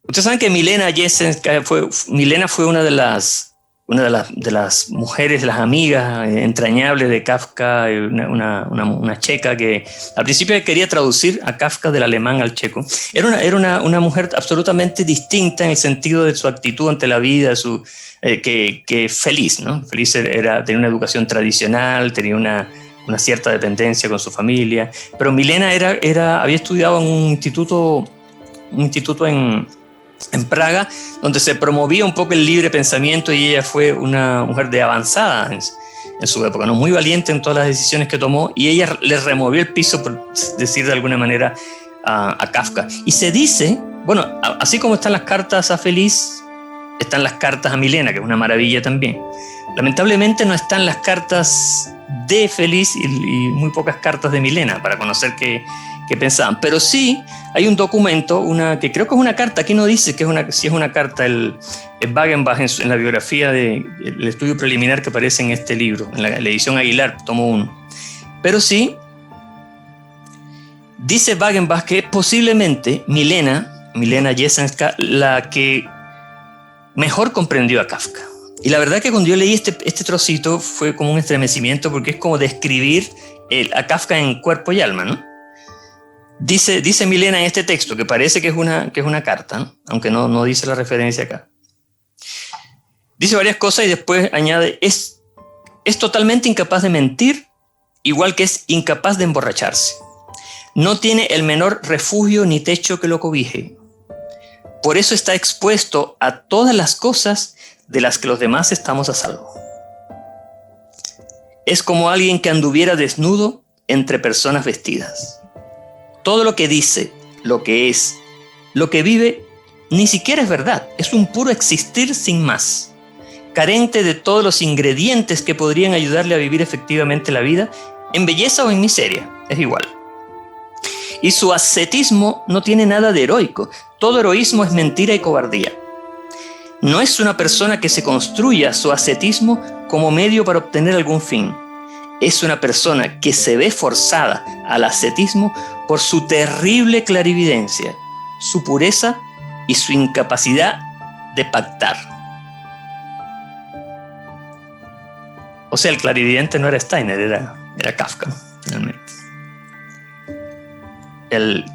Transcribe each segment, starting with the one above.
Ustedes saben que Milena fue una de las mujeres, las amigas entrañables de Kafka, una checa que al principio quería traducir a Kafka del alemán al checo. Era una mujer absolutamente distinta en el sentido de su actitud ante la vida, que feliz, ¿no? Feliz tenía una educación tradicional, tenía una cierta dependencia con su familia, pero Milena había estudiado en un instituto en Praga, donde se promovía un poco el libre pensamiento, y ella fue una mujer de avanzada en su época, ¿no? Muy valiente en todas las decisiones que tomó, y ella le removió el piso, por decir de alguna manera, a Kafka. Y se dice, bueno, así como están las cartas a Feliz, están las cartas a Milena, que es una maravilla también. Lamentablemente no están las cartas de Feliz y muy pocas cartas de Milena para conocer qué pensaban, pero sí hay un documento, que creo que es una carta. Aquí no dice si es una carta, el Wagenbach en la biografía del estudio preliminar que aparece en este libro, en la edición Aguilar, tomo 1. Pero sí dice Wagenbach que posiblemente Milena Jessenska la que mejor comprendió a Kafka. Y la verdad que cuando yo leí este trocito fue como un estremecimiento, porque es como describir a Kafka en cuerpo y alma, ¿no? Dice Milena en este texto, que parece que es una carta, ¿no? Aunque no dice la referencia acá. Dice varias cosas y después añade, es totalmente incapaz de mentir, igual que es incapaz de emborracharse. No tiene el menor refugio ni techo que lo cobije. Por eso está expuesto a todas las cosas de las que los demás estamos a salvo. Es como alguien que anduviera desnudo entre personas vestidas. Todo lo que dice, lo que es, lo que vive, ni siquiera es verdad. Es un puro existir sin más, carente de todos los ingredientes que podrían ayudarle a vivir efectivamente la vida, en belleza o en miseria, es igual. Y su ascetismo no tiene nada de heroico. Todo heroísmo es mentira y cobardía. No es una persona que se construya su ascetismo como medio para obtener algún fin. Es una persona que se ve forzada al ascetismo por su terrible clarividencia, su pureza y su incapacidad de pactar. O sea, el clarividente no era Steiner, era Kafka, ¿no? Finalmente.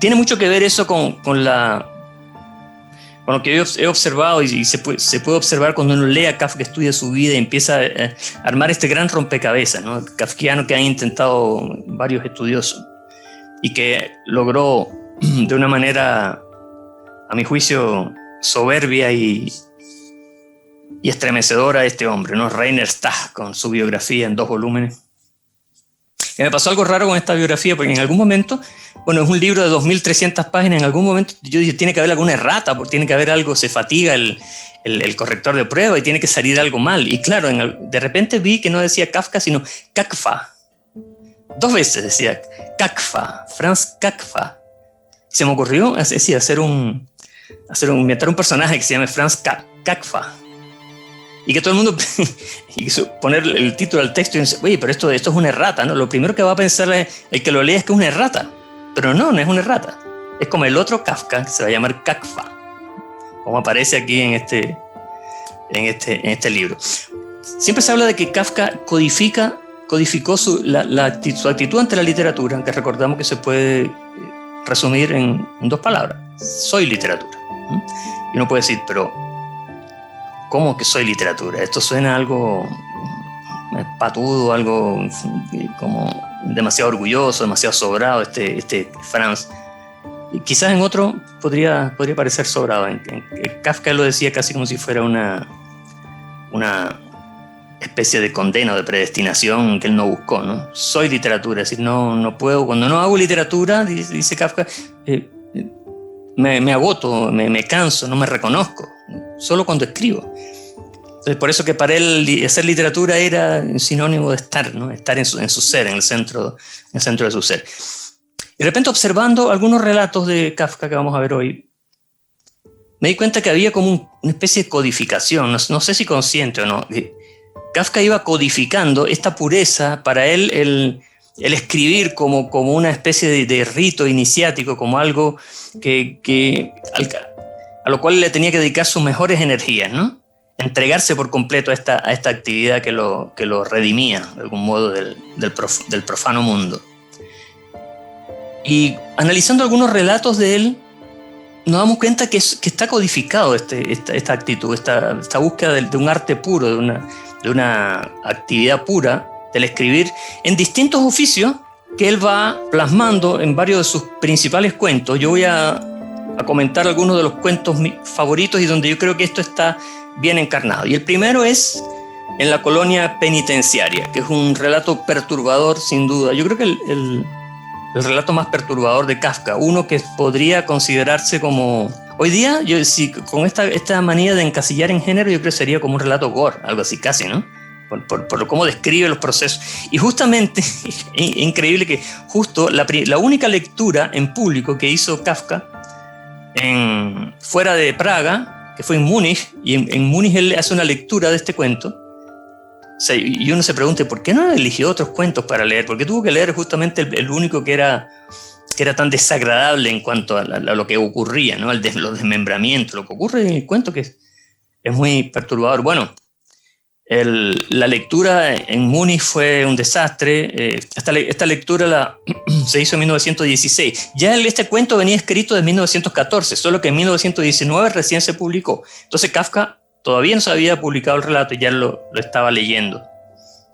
Tiene mucho que ver eso con lo que he observado, y se puede observar cuando uno lee a Kafka, estudia su vida y empieza a armar este gran rompecabezas, ¿no? Kafkiano, que han intentado varios estudiosos y que logró de una manera, a mi juicio, soberbia y estremecedora este hombre, ¿no? Rainer Stach, con su biografía en 2 volúmenes. Y me pasó algo raro con esta biografía, porque en algún momento, bueno, es un libro de 2300 páginas, en algún momento yo dije, tiene que haber alguna errata, porque tiene que haber algo, se fatiga el corrector de prueba y tiene que salir algo mal. Y claro, de repente vi que no decía Kafka, sino Kakfa. 2 veces decía Kakfa, Franz Kakfa. Se me ocurrió inventar un personaje que se llame Franz Kakfa. Y que todo el mundo quiso poner el título al texto y dice, oye, pero esto es una errata, ¿no? Lo primero que va a pensar el que lo lea es que es una errata. Pero no es una errata. Es como el otro Kafka, que se va a llamar Kakfa, como aparece aquí en este libro. Siempre se habla de que Kafka codificó su actitud ante la literatura, que recordamos que se puede resumir en 2 palabras. Soy literatura. Y uno puede decir, pero ¿cómo que soy literatura? Esto suena algo patudo, algo como demasiado orgulloso, demasiado sobrado, este Franz. Y quizás en otro podría parecer sobrado. En Kafka lo decía casi como si fuera una especie de condena o de predestinación que él no buscó, ¿no? Soy literatura, es decir, no puedo, cuando no hago literatura, dice Kafka, me agoto, me canso, no me reconozco, solo cuando escribo. Entonces, por eso que para él hacer literatura era un sinónimo de estar, ¿no? Estar en su ser, en el centro de su ser. Y de repente, observando algunos relatos de Kafka que vamos a ver hoy, me di cuenta que había como una especie de codificación, no sé si consciente o no. Kafka iba codificando esta pureza para él, el escribir como una especie de rito iniciático, como algo que a lo cual le tenía que dedicar sus mejores energías, ¿no? Entregarse por completo a esta actividad que lo redimía, de algún modo, del profano mundo. Y analizando algunos relatos de él, nos damos cuenta que está codificado esta actitud, esta búsqueda de un arte puro, de una actividad pura, del escribir en distintos oficios que él va plasmando en varios de sus principales cuentos. Yo voy a comentar algunos de los cuentos favoritos y donde yo creo que esto está bien encarnado. Y el primero es En la colonia penitenciaria, que es un relato perturbador sin duda. Yo creo que el relato más perturbador de Kafka, uno que podría considerarse como... Hoy día, con esta manía de encasillar en género, yo creo que sería como un relato gore, algo así casi, ¿no? Por cómo describe los procesos. Y justamente, increíble que justo la única lectura en público que hizo Kafka fuera de Praga, que fue en Múnich, y en Múnich él hace una lectura de este cuento. O sea, y uno se pregunta, ¿por qué no eligió otros cuentos para leer? Porque tuvo que leer justamente el único que era tan desagradable en cuanto a lo que ocurría, ¿no? Los desmembramientos, lo que ocurre en el cuento, que es muy perturbador. Bueno, la lectura en Múnich fue un desastre. Esta lectura se hizo en 1916. Ya este cuento venía escrito en 1914, solo que en 1919 recién se publicó. Entonces Kafka todavía no se había publicado el relato y ya lo estaba leyendo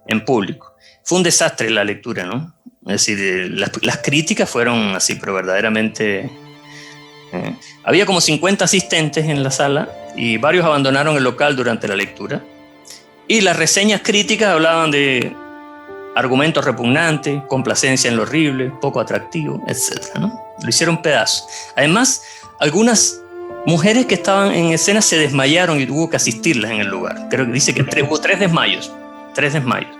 en público. Fue un desastre la lectura, ¿no? Es decir, las críticas fueron así, pero verdaderamente... había como 50 asistentes en la sala y varios abandonaron el local durante la lectura. Y las reseñas críticas hablaban de argumentos repugnantes, complacencia en lo horrible, poco atractivo, etc., ¿no? Lo hicieron pedazos. Además, algunas mujeres que estaban en escena se desmayaron y tuvo que asistirlas en el lugar. Creo que dice que hubo 3 desmayos. 3 desmayos.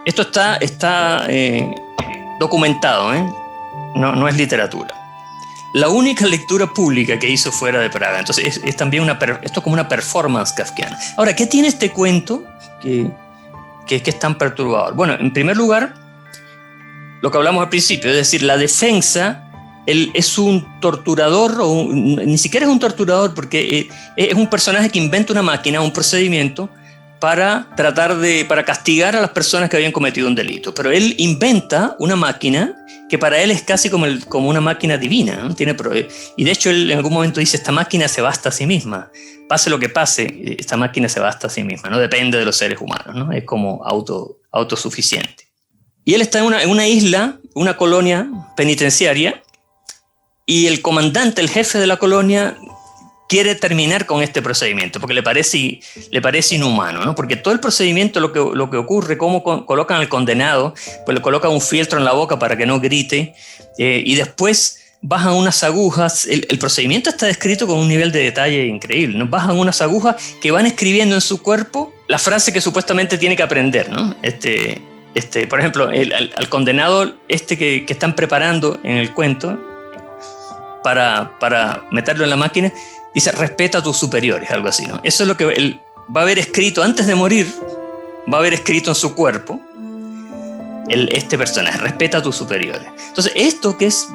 Esto está documentado, ¿eh? No es literatura. La única lectura pública que hizo fuera de Praga. Entonces es también esto es como una performance kafkiana. Ahora, ¿qué tiene este cuento que es tan perturbador? Bueno, en primer lugar, lo que hablamos al principio, es decir, la defensa, él es un torturador, ni siquiera es un torturador, porque es un personaje que inventa una máquina, un procedimiento, para castigar a las personas que habían cometido un delito. Pero él inventa una máquina que para él es casi como una máquina divina, ¿no? Y de hecho él en algún momento dice, esta máquina se basta a sí misma. Pase lo que pase, esta máquina se basta a sí misma, no depende de los seres humanos, ¿no? Es como autosuficiente. Y él está en una isla, una colonia penitenciaria, y el comandante, el jefe de la colonia, quiere terminar con este procedimiento porque le parece inhumano, ¿no? Porque todo el procedimiento, lo que ocurre, cómo colocan al condenado, pues le colocan un fieltro en la boca para que no grite, y después bajan unas agujas. El procedimiento está descrito con un nivel de detalle increíble, ¿no? Bajan unas agujas que van escribiendo en su cuerpo la frase que supuestamente tiene que aprender, ¿no? Por ejemplo, al condenado que están preparando en el cuento para meterlo en la máquina, dice, respeta a tus superiores, algo así, ¿no? Eso es lo que él va a haber escrito antes de morir, va a haber escrito en su cuerpo, este personaje, respeta a tus superiores. Entonces, esto que es,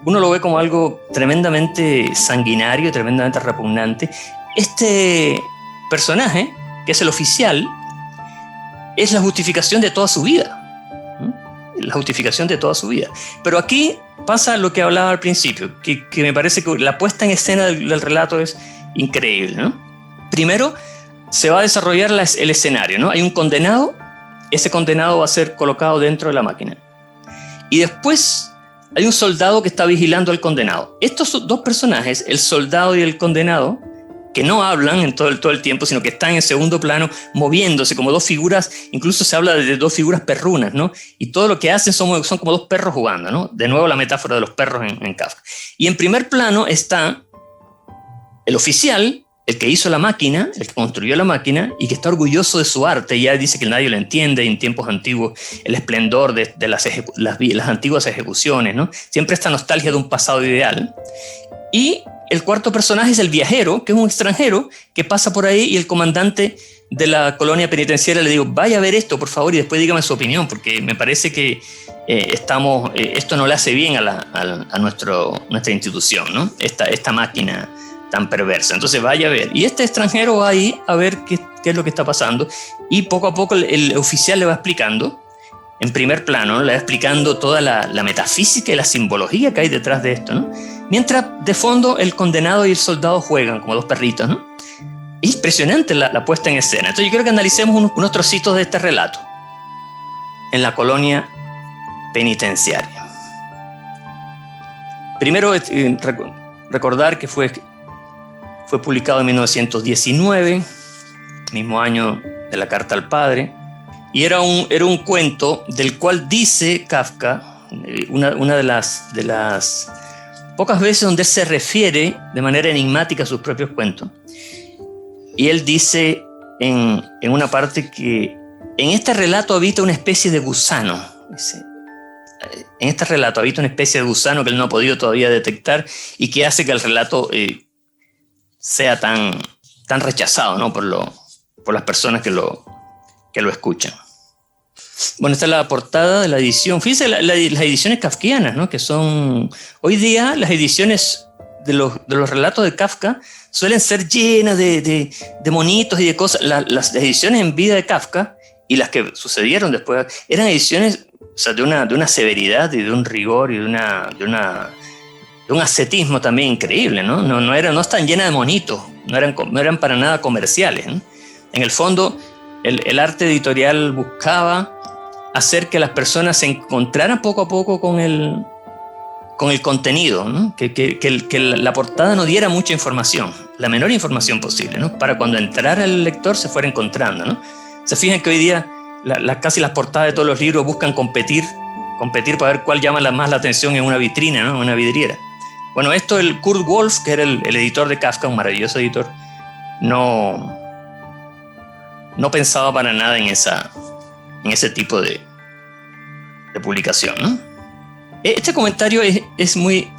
uno lo ve como algo tremendamente sanguinario, tremendamente repugnante. Este personaje, que es el oficial, es la justificación de toda su vida. La justificación de toda su vida. Pero aquí pasa lo que hablaba al principio, que me parece que la puesta en escena del relato es increíble, ¿no? Primero se va a desarrollar el escenario, ¿no? Hay un condenado, ese condenado va a ser colocado dentro de la máquina. Y después hay un soldado que está vigilando al condenado. Estos dos personajes, el soldado y el condenado, que no hablan en todo el tiempo, sino que están en segundo plano, moviéndose como dos figuras. Incluso se habla de dos figuras perrunas, ¿no? Y todo lo que hacen son como dos perros jugando, ¿no? De nuevo la metáfora de los perros en Kafka. Y en primer plano está el oficial, el que hizo la máquina, el que construyó la máquina, y que está orgulloso de su arte. Ya dice que nadie lo entiende, y en tiempos antiguos el esplendor de las antiguas ejecuciones, ¿no? Siempre esta nostalgia de un pasado ideal. Y el cuarto personaje es el viajero, que es un extranjero que pasa por ahí, y el comandante de la colonia penitenciaria le digo, vaya a ver esto, por favor, y después dígame su opinión, porque me parece que esto no le hace bien a nuestra institución, ¿no? Esta máquina tan perversa. Entonces vaya a ver. Y este extranjero va ahí a ver qué es lo que está pasando, y poco a poco el oficial le va explicando, en primer plano, ¿no? Le va explicando toda la metafísica y la simbología que hay detrás de esto, ¿no? Mientras de fondo el condenado y el soldado juegan como dos perritos, ¿no? Es impresionante la puesta en escena. Entonces yo quiero que analicemos unos trocitos de este relato en la colonia penitenciaria. Primero, recordar que fue publicado en 1919, mismo año de la Carta al Padre, y era un cuento del cual dice Kafka, una de las pocas veces donde se refiere de manera enigmática a sus propios cuentos. Y él dice en una parte que en este relato habita una especie de gusano. Dice, en este relato habita una especie de gusano que él no ha podido todavía detectar y que hace que el relato sea tan rechazado, ¿no? por las personas que lo escuchan. Bueno, esta es la portada de la edición. Fíjense las ediciones kafkianas, ¿no? Que son... Hoy día las ediciones de los relatos de Kafka suelen ser llenas de monitos y de cosas. Las ediciones en vida de Kafka y las que sucedieron después eran ediciones, o sea, de una severidad y de un rigor y de un ascetismo también increíble, ¿no? No están llenas de monitos, no eran para nada comerciales, ¿no? En el fondo, el arte editorial buscaba hacer que las personas se encontraran poco a poco con el contenido, ¿no? Que la portada no diera mucha información, la menor información posible, ¿no? Para cuando entrara el lector se fuera encontrando, ¿no? Se fijan que hoy día casi las portadas de todos los libros buscan competir para ver cuál llama más la atención en una vitrina, ¿no? En una vidriera. Bueno, esto el Kurt Wolff, que era el editor de Kafka, un maravilloso editor, no pensaba para nada en ese tipo de publicación, ¿no? Este comentario es muy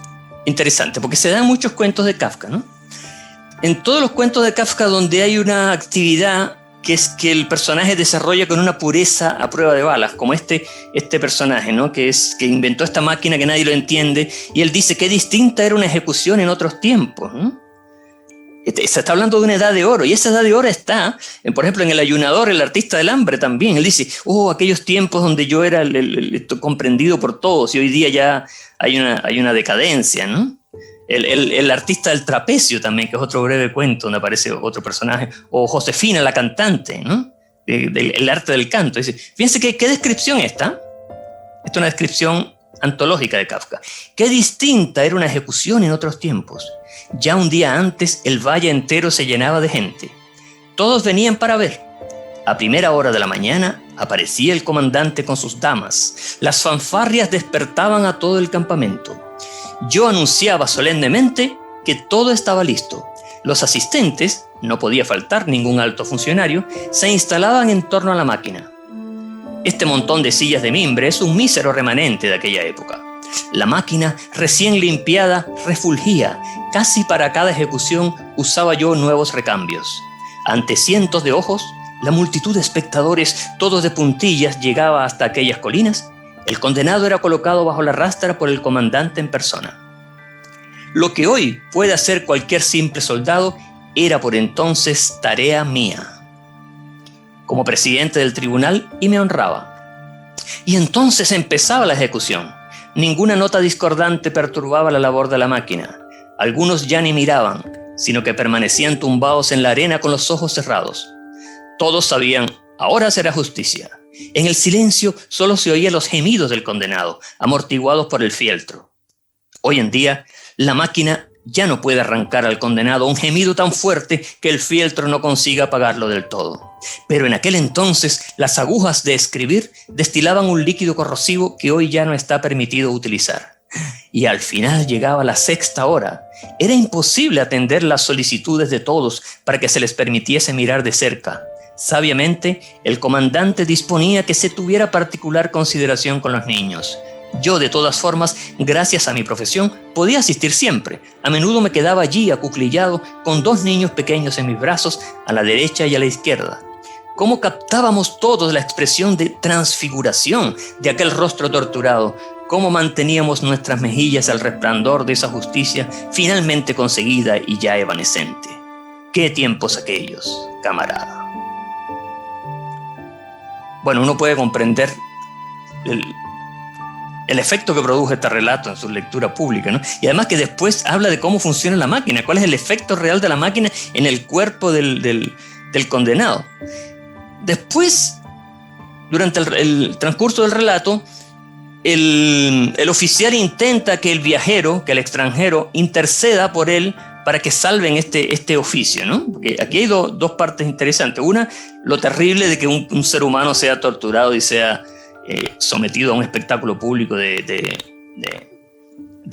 interesante porque se dan muchos cuentos de Kafka, ¿no? En todos los cuentos de Kafka donde hay una actividad que es que el personaje desarrolla con una pureza a prueba de balas, como este personaje, ¿no? Que inventó esta máquina que nadie lo entiende, y él dice que distinta era una ejecución en otros tiempos, ¿no? Se está hablando de una edad de oro, y esa edad de oro está, por ejemplo, en El Ayunador, el artista del hambre también. Él dice, aquellos tiempos donde yo era el comprendido por todos, y hoy día ya hay una decadencia, ¿no? El artista del trapecio también, que es otro breve cuento donde aparece otro personaje, o Josefina, la cantante, ¿no? El arte del canto. Dice, fíjense qué descripción esta. Esta es una descripción antológica de Kafka. Qué distinta era una ejecución en otros tiempos. Ya un día antes el valle entero se llenaba de gente. Todos venían para ver. A primera hora de la mañana aparecía el comandante con sus damas. Las fanfarrias despertaban a todo el campamento. Yo anunciaba solemnemente que todo estaba listo. Los asistentes, no podía faltar ningún alto funcionario, se instalaban en torno a la máquina. Este montón de sillas de mimbre es un mísero remanente de aquella época. La máquina, recién limpiada, refulgía. Casi para cada ejecución usaba yo nuevos recambios. Ante cientos de ojos, la multitud de espectadores, todos de puntillas, llegaba hasta aquellas colinas. El condenado era colocado bajo la rastra por el comandante en persona. Lo que hoy puede hacer cualquier simple soldado era por entonces tarea mía, como presidente del tribunal, y me honraba. Y entonces empezaba la ejecución. Ninguna nota discordante perturbaba la labor de la máquina. Algunos ya ni miraban, sino que permanecían tumbados en la arena con los ojos cerrados. Todos sabían, ahora será justicia. En el silencio solo se oían los gemidos del condenado, amortiguados por el fieltro. Hoy en día, la máquina ya no puede arrancar al condenado un gemido tan fuerte que el fieltro no consiga apagarlo del todo. Pero en aquel entonces, las agujas de escribir destilaban un líquido corrosivo que hoy ya no está permitido utilizar. Y al final llegaba la sexta hora. Era imposible atender las solicitudes de todos para que se les permitiese mirar de cerca. Sabiamente, el comandante disponía que se tuviera particular consideración con los niños. Yo, de todas formas, gracias a mi profesión, podía asistir siempre. A menudo me quedaba allí acuclillado con 2 niños pequeños en mis brazos, a la derecha y a la izquierda. ¿Cómo captábamos todos la expresión de transfiguración de aquel rostro torturado? ¿Cómo manteníamos nuestras mejillas al resplandor de esa justicia finalmente conseguida y ya evanescente? ¡Qué tiempos aquellos, camarada! Bueno, uno puede comprender el efecto que produjo este relato en su lectura pública, ¿no? Y además que después habla de cómo funciona la máquina, cuál es el efecto real de la máquina en el cuerpo del condenado. Después, durante el transcurso del relato, el oficial intenta que el viajero, que el extranjero, interceda por él para que salven este oficio, ¿no? Porque aquí hay dos partes interesantes. Una, lo terrible de que un ser humano sea torturado y sea sometido a un espectáculo público de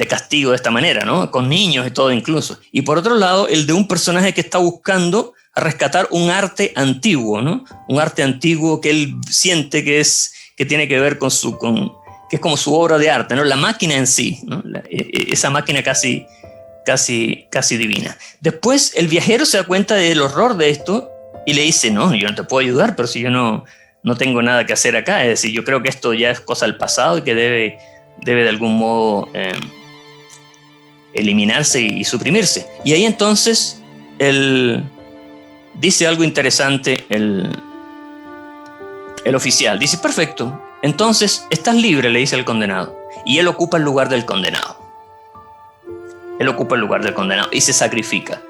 castigo de esta manera, ¿no? Con niños y todo incluso. Y por otro lado, el de un personaje que está buscando rescatar un arte antiguo, ¿no? Un arte antiguo que él siente que tiene que ver que es como su obra de arte, ¿no? La máquina en sí, ¿no? Esa máquina casi divina. Después el viajero se da cuenta del horror de esto y le dice, no, yo no te puedo ayudar, pero si yo no tengo nada que hacer acá, es decir, yo creo que esto ya es cosa del pasado y que debe de algún modo eliminarse y suprimirse. Y ahí entonces él dice algo interesante, el oficial, dice, perfecto, entonces estás libre, le dice al condenado, y él ocupa el lugar del condenado. Él ocupa el lugar del condenado y se sacrifica.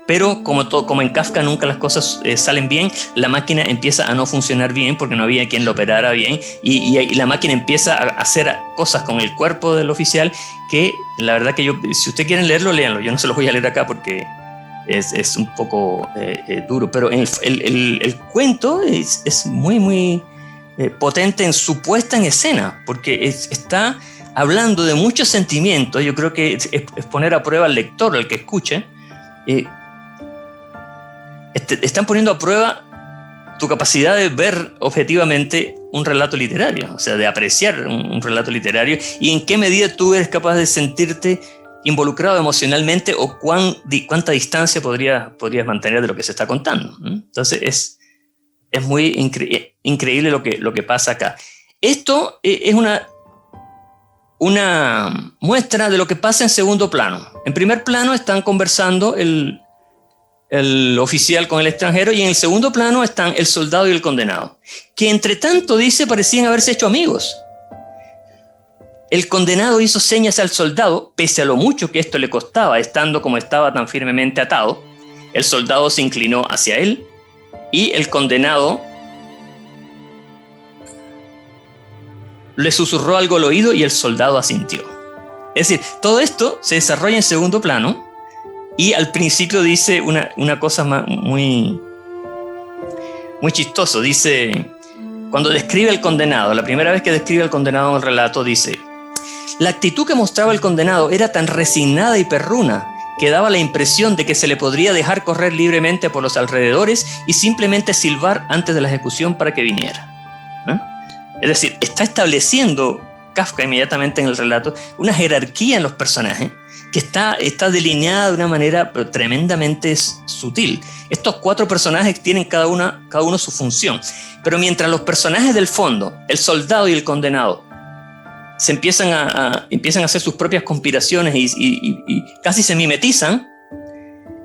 Pero como en Kafka nunca las cosas salen bien, la máquina empieza a no funcionar bien porque no había quien lo operara bien y la máquina empieza a hacer cosas con el cuerpo del oficial que la verdad que si ustedes quieren leerlo, léanlo. Yo no se los voy a leer acá porque es un poco duro, pero el cuento es muy, muy potente en su puesta en escena porque está hablando de muchos sentimientos. Yo creo que es poner a prueba al lector, al que escuche. Están poniendo a prueba tu capacidad de ver objetivamente un relato literario, o sea, de apreciar un relato literario y en qué medida tú eres capaz de sentirte involucrado emocionalmente o cuánta distancia podrías mantener de lo que se está contando. Entonces es muy increíble lo que pasa acá. Esto es una muestra de lo que pasa en segundo plano. En primer plano están conversando el oficial con el extranjero y en el segundo plano están el soldado y el condenado, que entre tanto, dice, parecían haberse hecho amigos. El condenado hizo señas al soldado, pese a lo mucho que esto le costaba, estando como estaba tan firmemente atado. El soldado se inclinó hacia él y el condenado le susurró algo al oído y el soldado asintió. Es decir, todo esto se desarrolla en segundo plano. Y al principio dice una cosa muy, muy chistoso. Dice, cuando describe al condenado, la primera vez que describe al condenado en el relato, dice, la actitud que mostraba el condenado era tan resignada y perruna que daba la impresión de que se le podría dejar correr libremente por los alrededores y simplemente silbar antes de la ejecución para que viniera. Es decir, está estableciendo Kafka inmediatamente en el relato una jerarquía en los personajes que está delineada de una manera pero tremendamente sutil. Estos 4 personajes tienen cada uno su función, pero mientras los personajes del fondo, el soldado y el condenado, se empiezan a hacer sus propias conspiraciones y casi se mimetizan,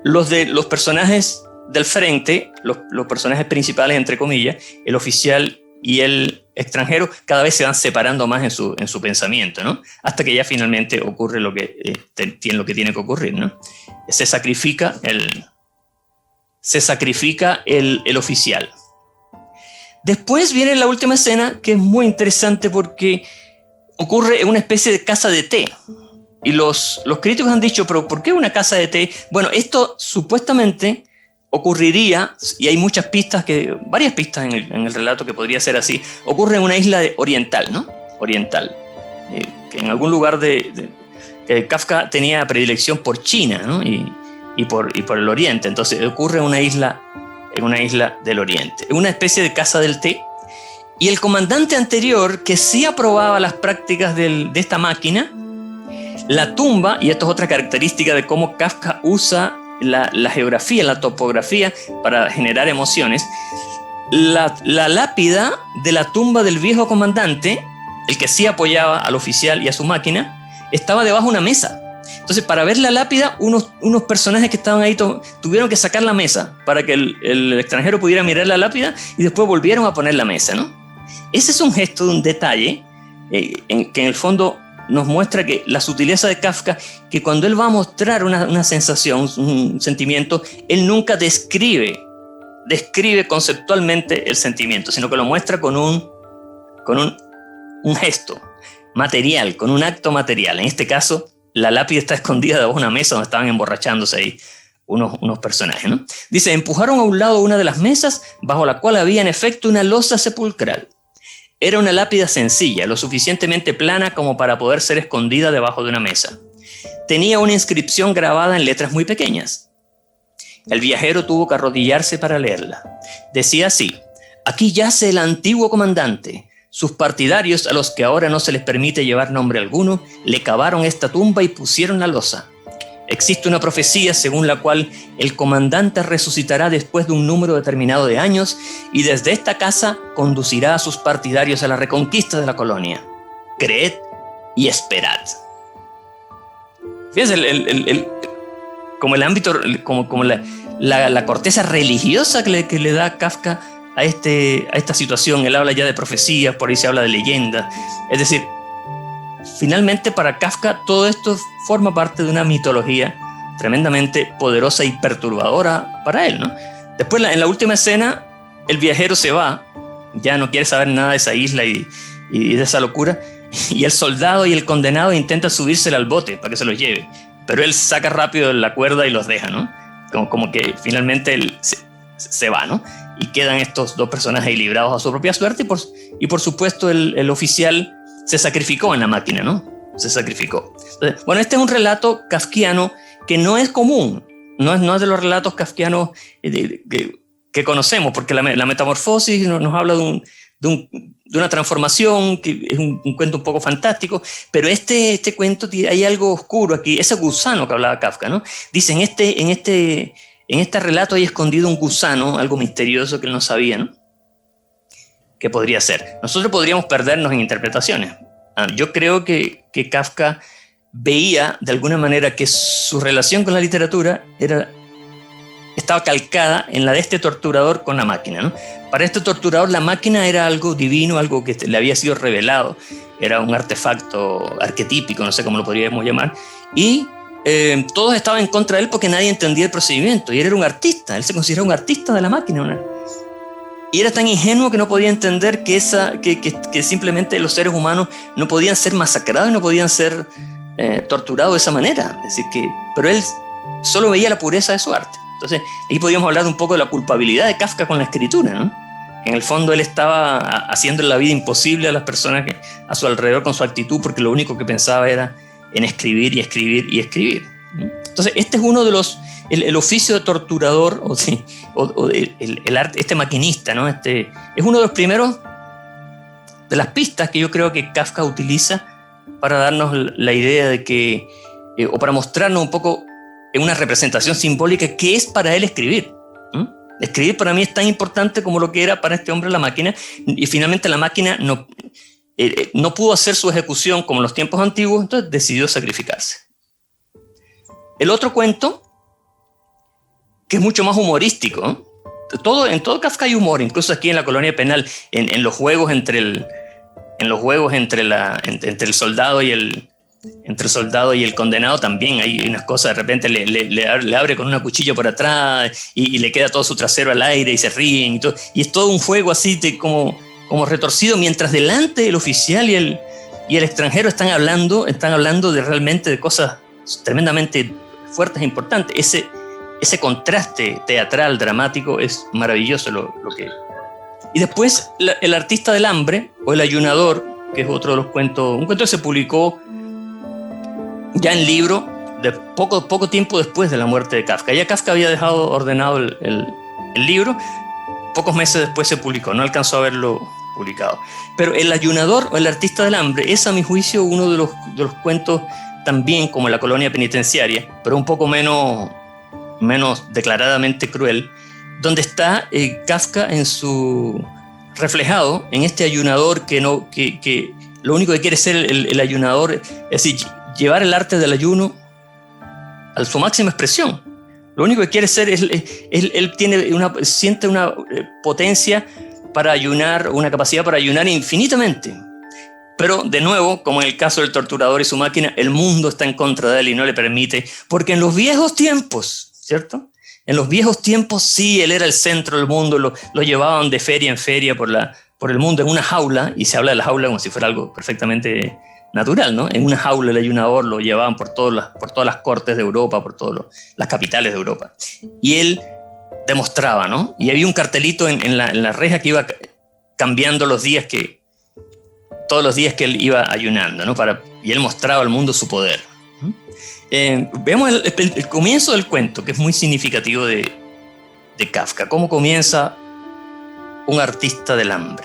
los personajes del frente, los personajes principales, entre comillas, el oficial y el extranjero, cada vez se van separando más en su pensamiento, ¿no? Hasta que ya finalmente ocurre lo que tiene que ocurrir, ¿no? Se sacrifica el oficial. Después viene la última escena, que es muy interesante porque ocurre en una especie de casa de té. Y los críticos han dicho, ¿pero por qué una casa de té? Bueno, esto supuestamente ocurriría, y hay varias pistas en el relato que podría ser así, ocurre en una isla oriental, ¿no? Oriental. Que en algún lugar que Kafka tenía predilección por China, ¿no? Y por el oriente. Entonces ocurre en una isla del oriente. Es una especie de casa del té. Y el comandante anterior, que sí aprobaba las prácticas de esta máquina, la tumba, y esto es otra característica de cómo Kafka usa la geografía, la topografía para generar emociones, la lápida de la tumba del viejo comandante, el que sí apoyaba al oficial y a su máquina, estaba debajo de una mesa. Entonces, para ver la lápida, unos personajes que estaban ahí tuvieron que sacar la mesa para que el extranjero pudiera mirar la lápida y después volvieron a poner la mesa, ¿no? Ese es un gesto, un detalle, que en el fondo nos muestra que la sutileza de Kafka, que cuando él va a mostrar una sensación, un sentimiento, él nunca describe conceptualmente el sentimiento, sino que lo muestra con un gesto material, con un acto material. En este caso, la lápida está escondida debajo de una mesa donde estaban emborrachándose ahí unos personajes, ¿no? Dice, empujaron a un lado una de las mesas, bajo la cual había en efecto una losa sepulcral. Era una lápida sencilla, lo suficientemente plana como para poder ser escondida debajo de una mesa. Tenía una inscripción grabada en letras muy pequeñas. El viajero tuvo que arrodillarse para leerla. Decía así: aquí yace el antiguo comandante. Sus partidarios, a los que ahora no se les permite llevar nombre alguno, le cavaron esta tumba y pusieron la losa. Existe una profecía según la cual el comandante resucitará después de un número determinado de años y desde esta casa conducirá a sus partidarios a la reconquista de la colonia. Creed y esperad. Fíjense como el ámbito, como la corteza religiosa que le da Kafka a esta situación. Él habla ya de profecías, por ahí se habla de leyendas. Es decir, finalmente para Kafka todo esto forma parte de una mitología tremendamente poderosa y perturbadora para él, ¿no? Después, en la última escena, el viajero se va, ya no quiere saber nada de esa isla y de esa locura, y el soldado y el condenado intentan subírsela al bote para que se los lleve, pero él saca rápido la cuerda y los deja, ¿no? Como que finalmente él se va, ¿no? Y quedan estos dos personajes ahí librados a su propia suerte, y por supuesto el oficial se sacrificó en la máquina, ¿no? Se sacrificó. Entonces, bueno, este es un relato kafkiano que no es común, no es de los relatos kafkianos que conocemos, porque la metamorfosis nos habla de una transformación, que es un cuento un poco fantástico, pero este cuento hay algo oscuro aquí, ese gusano que hablaba Kafka, ¿no? Dice, en este relato hay escondido un gusano, algo misterioso que él no sabía, ¿no? ¿Qué podría ser? Nosotros podríamos perdernos en interpretaciones. Yo creo que Kafka veía de alguna manera que su relación con la literatura estaba calcada en la de este torturador con la máquina, ¿no? Para este torturador la máquina era algo divino, algo que le había sido revelado, era un artefacto arquetípico, no sé cómo lo podríamos llamar, y todos estaban en contra de él porque nadie entendía el procedimiento, y él era un artista, él se consideraba un artista de la máquina, ¿no? Y era tan ingenuo que no podía entender que simplemente los seres humanos no podían ser masacrados y no podían ser torturados de esa manera. Es decir, pero él solo veía la pureza de su arte. Entonces, ahí podíamos hablar un poco de la culpabilidad de Kafka con la escritura, ¿no? En el fondo él estaba haciendo la vida imposible a las personas a su alrededor con su actitud, porque lo único que pensaba era en escribir y escribir y escribir, ¿no? Entonces, este es uno de los... El oficio de torturador el arte, este maquinista, ¿no? Es uno de los primeros de las pistas que yo creo que Kafka utiliza para darnos la idea de que, o para mostrarnos un poco en una representación simbólica que es para él escribir. Escribir para mí es tan importante como lo que era para este hombre la máquina, y finalmente la máquina no pudo hacer su ejecución como en los tiempos antiguos, entonces decidió sacrificarse. El otro cuento, que es mucho más humorístico, ¿no? En todo Kafka hay humor, incluso aquí en la colonia penal, en los juegos entre el soldado y el condenado también hay unas cosas. De repente le abre con una cuchilla por atrás y le queda todo su trasero al aire y se ríen y es todo un juego así como retorcido, mientras delante el oficial y el extranjero están hablando realmente de cosas tremendamente fuertes e importantes. Ese contraste teatral, dramático, es maravilloso lo que... Y después el artista del hambre, o el ayunador, que es otro de los cuentos, un cuento que se publicó ya en libro de poco tiempo después de la muerte de Kafka. Ya Kafka había dejado ordenado el libro, pocos meses después se publicó, no alcanzó a verlo publicado. Pero El ayunador o El artista del hambre es, a mi juicio, uno de los cuentos también como La colonia penitenciaria, pero un poco menos declaradamente cruel, donde está Kafka reflejado en este ayunador que lo único que quiere ser el ayunador, es decir, llevar el arte del ayuno a su máxima expresión. Lo único que quiere ser él siente una potencia para ayunar, una capacidad para ayunar infinitamente. Pero, de nuevo, como en el caso del torturador y su máquina, el mundo está en contra de él y no le permite, porque en los viejos tiempos, ¿cierto? En los viejos tiempos sí, él era el centro del mundo, lo llevaban de feria en feria por el mundo en una jaula, y se habla de la jaula como si fuera algo perfectamente natural, ¿no? En una jaula el ayunador lo llevaban por todas las cortes de Europa, por todas las capitales de Europa. Y él demostraba, ¿no? Y había un cartelito en la reja que iba cambiando todos los días que él iba ayunando, ¿no? Y él mostraba al mundo su poder. Veamos el comienzo del cuento, que es muy significativo de Kafka. ¿Cómo comienza un artista del hambre?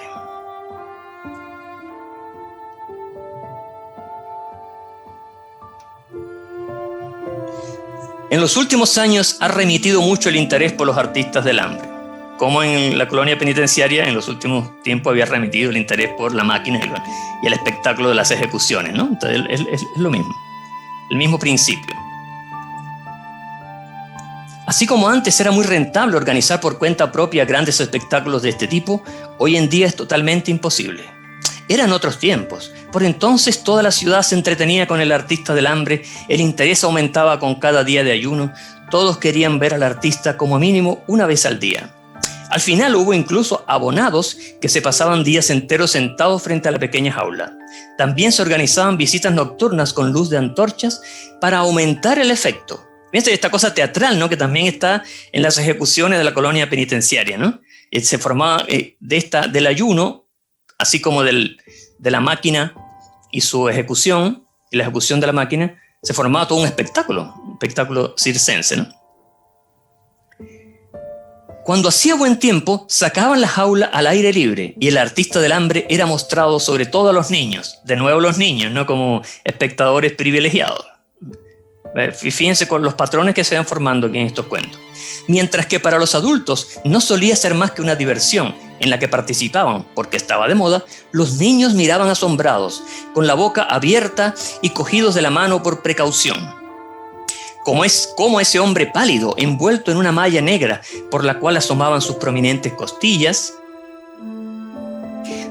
En los últimos años ha remitido mucho el interés por los artistas del hambre. Como en la colonia penitenciaria, en los últimos tiempos había remitido el interés por la máquina y el espectáculo de las ejecuciones, ¿no? Entonces es lo mismo, el mismo principio. Así como antes era muy rentable organizar por cuenta propia grandes espectáculos de este tipo, hoy en día es totalmente imposible. Eran otros tiempos. Por entonces toda la ciudad se entretenía con el artista del hambre, el interés aumentaba con cada día de ayuno, todos querían ver al artista como mínimo una vez al día. Al final hubo incluso abonados que se pasaban días enteros sentados frente a la pequeña jaula. También se organizaban visitas nocturnas con luz de antorchas para aumentar el efecto. Fíjense esta cosa teatral, ¿no? Que también está en las ejecuciones de la colonia penitenciaria, ¿no? Se formaba del ayuno, así como de la máquina y su ejecución, y la ejecución de la máquina, se formaba todo un espectáculo circense, ¿no? Cuando hacía buen tiempo, sacaban la jaula al aire libre y el artista del hambre era mostrado sobre todo a los niños. De nuevo los niños, no como espectadores privilegiados. Fíjense con los patrones que se van formando aquí en estos cuentos. Mientras que para los adultos no solía ser más que una diversión en la que participaban, porque estaba de moda, los niños miraban asombrados, con la boca abierta y cogidos de la mano por precaución. Como ese hombre pálido, envuelto en una malla negra por la cual asomaban sus prominentes costillas,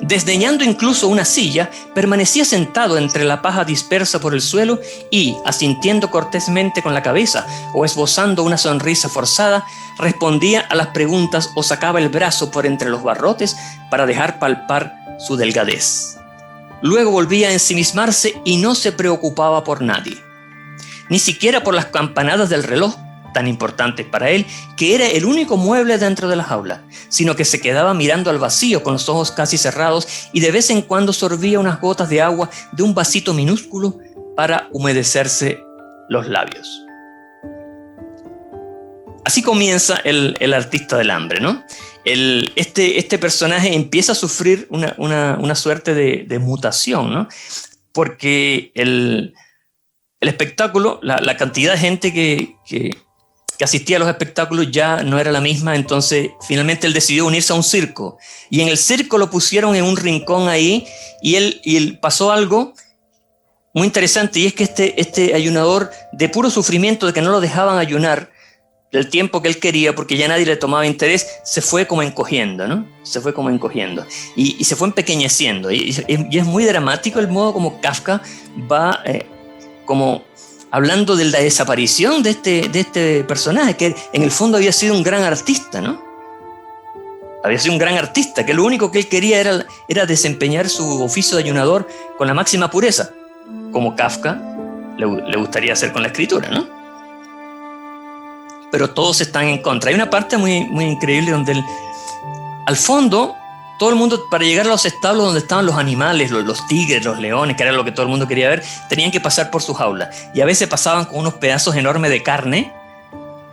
desdeñando incluso una silla, permanecía sentado entre la paja dispersa por el suelo y, asintiendo cortésmente con la cabeza o esbozando una sonrisa forzada, respondía a las preguntas o sacaba el brazo por entre los barrotes para dejar palpar su delgadez. Luego volvía a ensimismarse y no se preocupaba por nadie. Ni siquiera por las campanadas del reloj, tan importantes para él, que era el único mueble dentro de la jaula, sino que se quedaba mirando al vacío con los ojos casi cerrados y de vez en cuando sorbía unas gotas de agua de un vasito minúsculo para humedecerse los labios. Así comienza el artista del hambre, ¿no? Este personaje empieza a sufrir una suerte de mutación, ¿no? Porque el espectáculo, la cantidad de gente que asistía a los espectáculos ya no era la misma, entonces finalmente él decidió unirse a un circo. Y en el circo lo pusieron en un rincón ahí y él pasó algo muy interesante, y es que este ayunador, de puro sufrimiento de que no lo dejaban ayunar del tiempo que él quería, porque ya nadie le tomaba interés, se fue como encogiendo, ¿no? Se fue como encogiendo y se fue empequeñeciendo. Y es muy dramático el modo como Kafka va como hablando de la desaparición de este personaje, que en el fondo había sido un gran artista, ¿no? Había sido un gran artista, que lo único que él quería era desempeñar su oficio de ayunador con la máxima pureza, como Kafka le gustaría hacer con la escritura, ¿no? Pero todos están en contra. Hay una parte muy, muy increíble donde al fondo, todo el mundo, para llegar a los establos donde estaban los animales, los tigres, los leones, que era lo que todo el mundo quería ver, tenían que pasar por su jaula. Y a veces pasaban con unos pedazos enormes de carne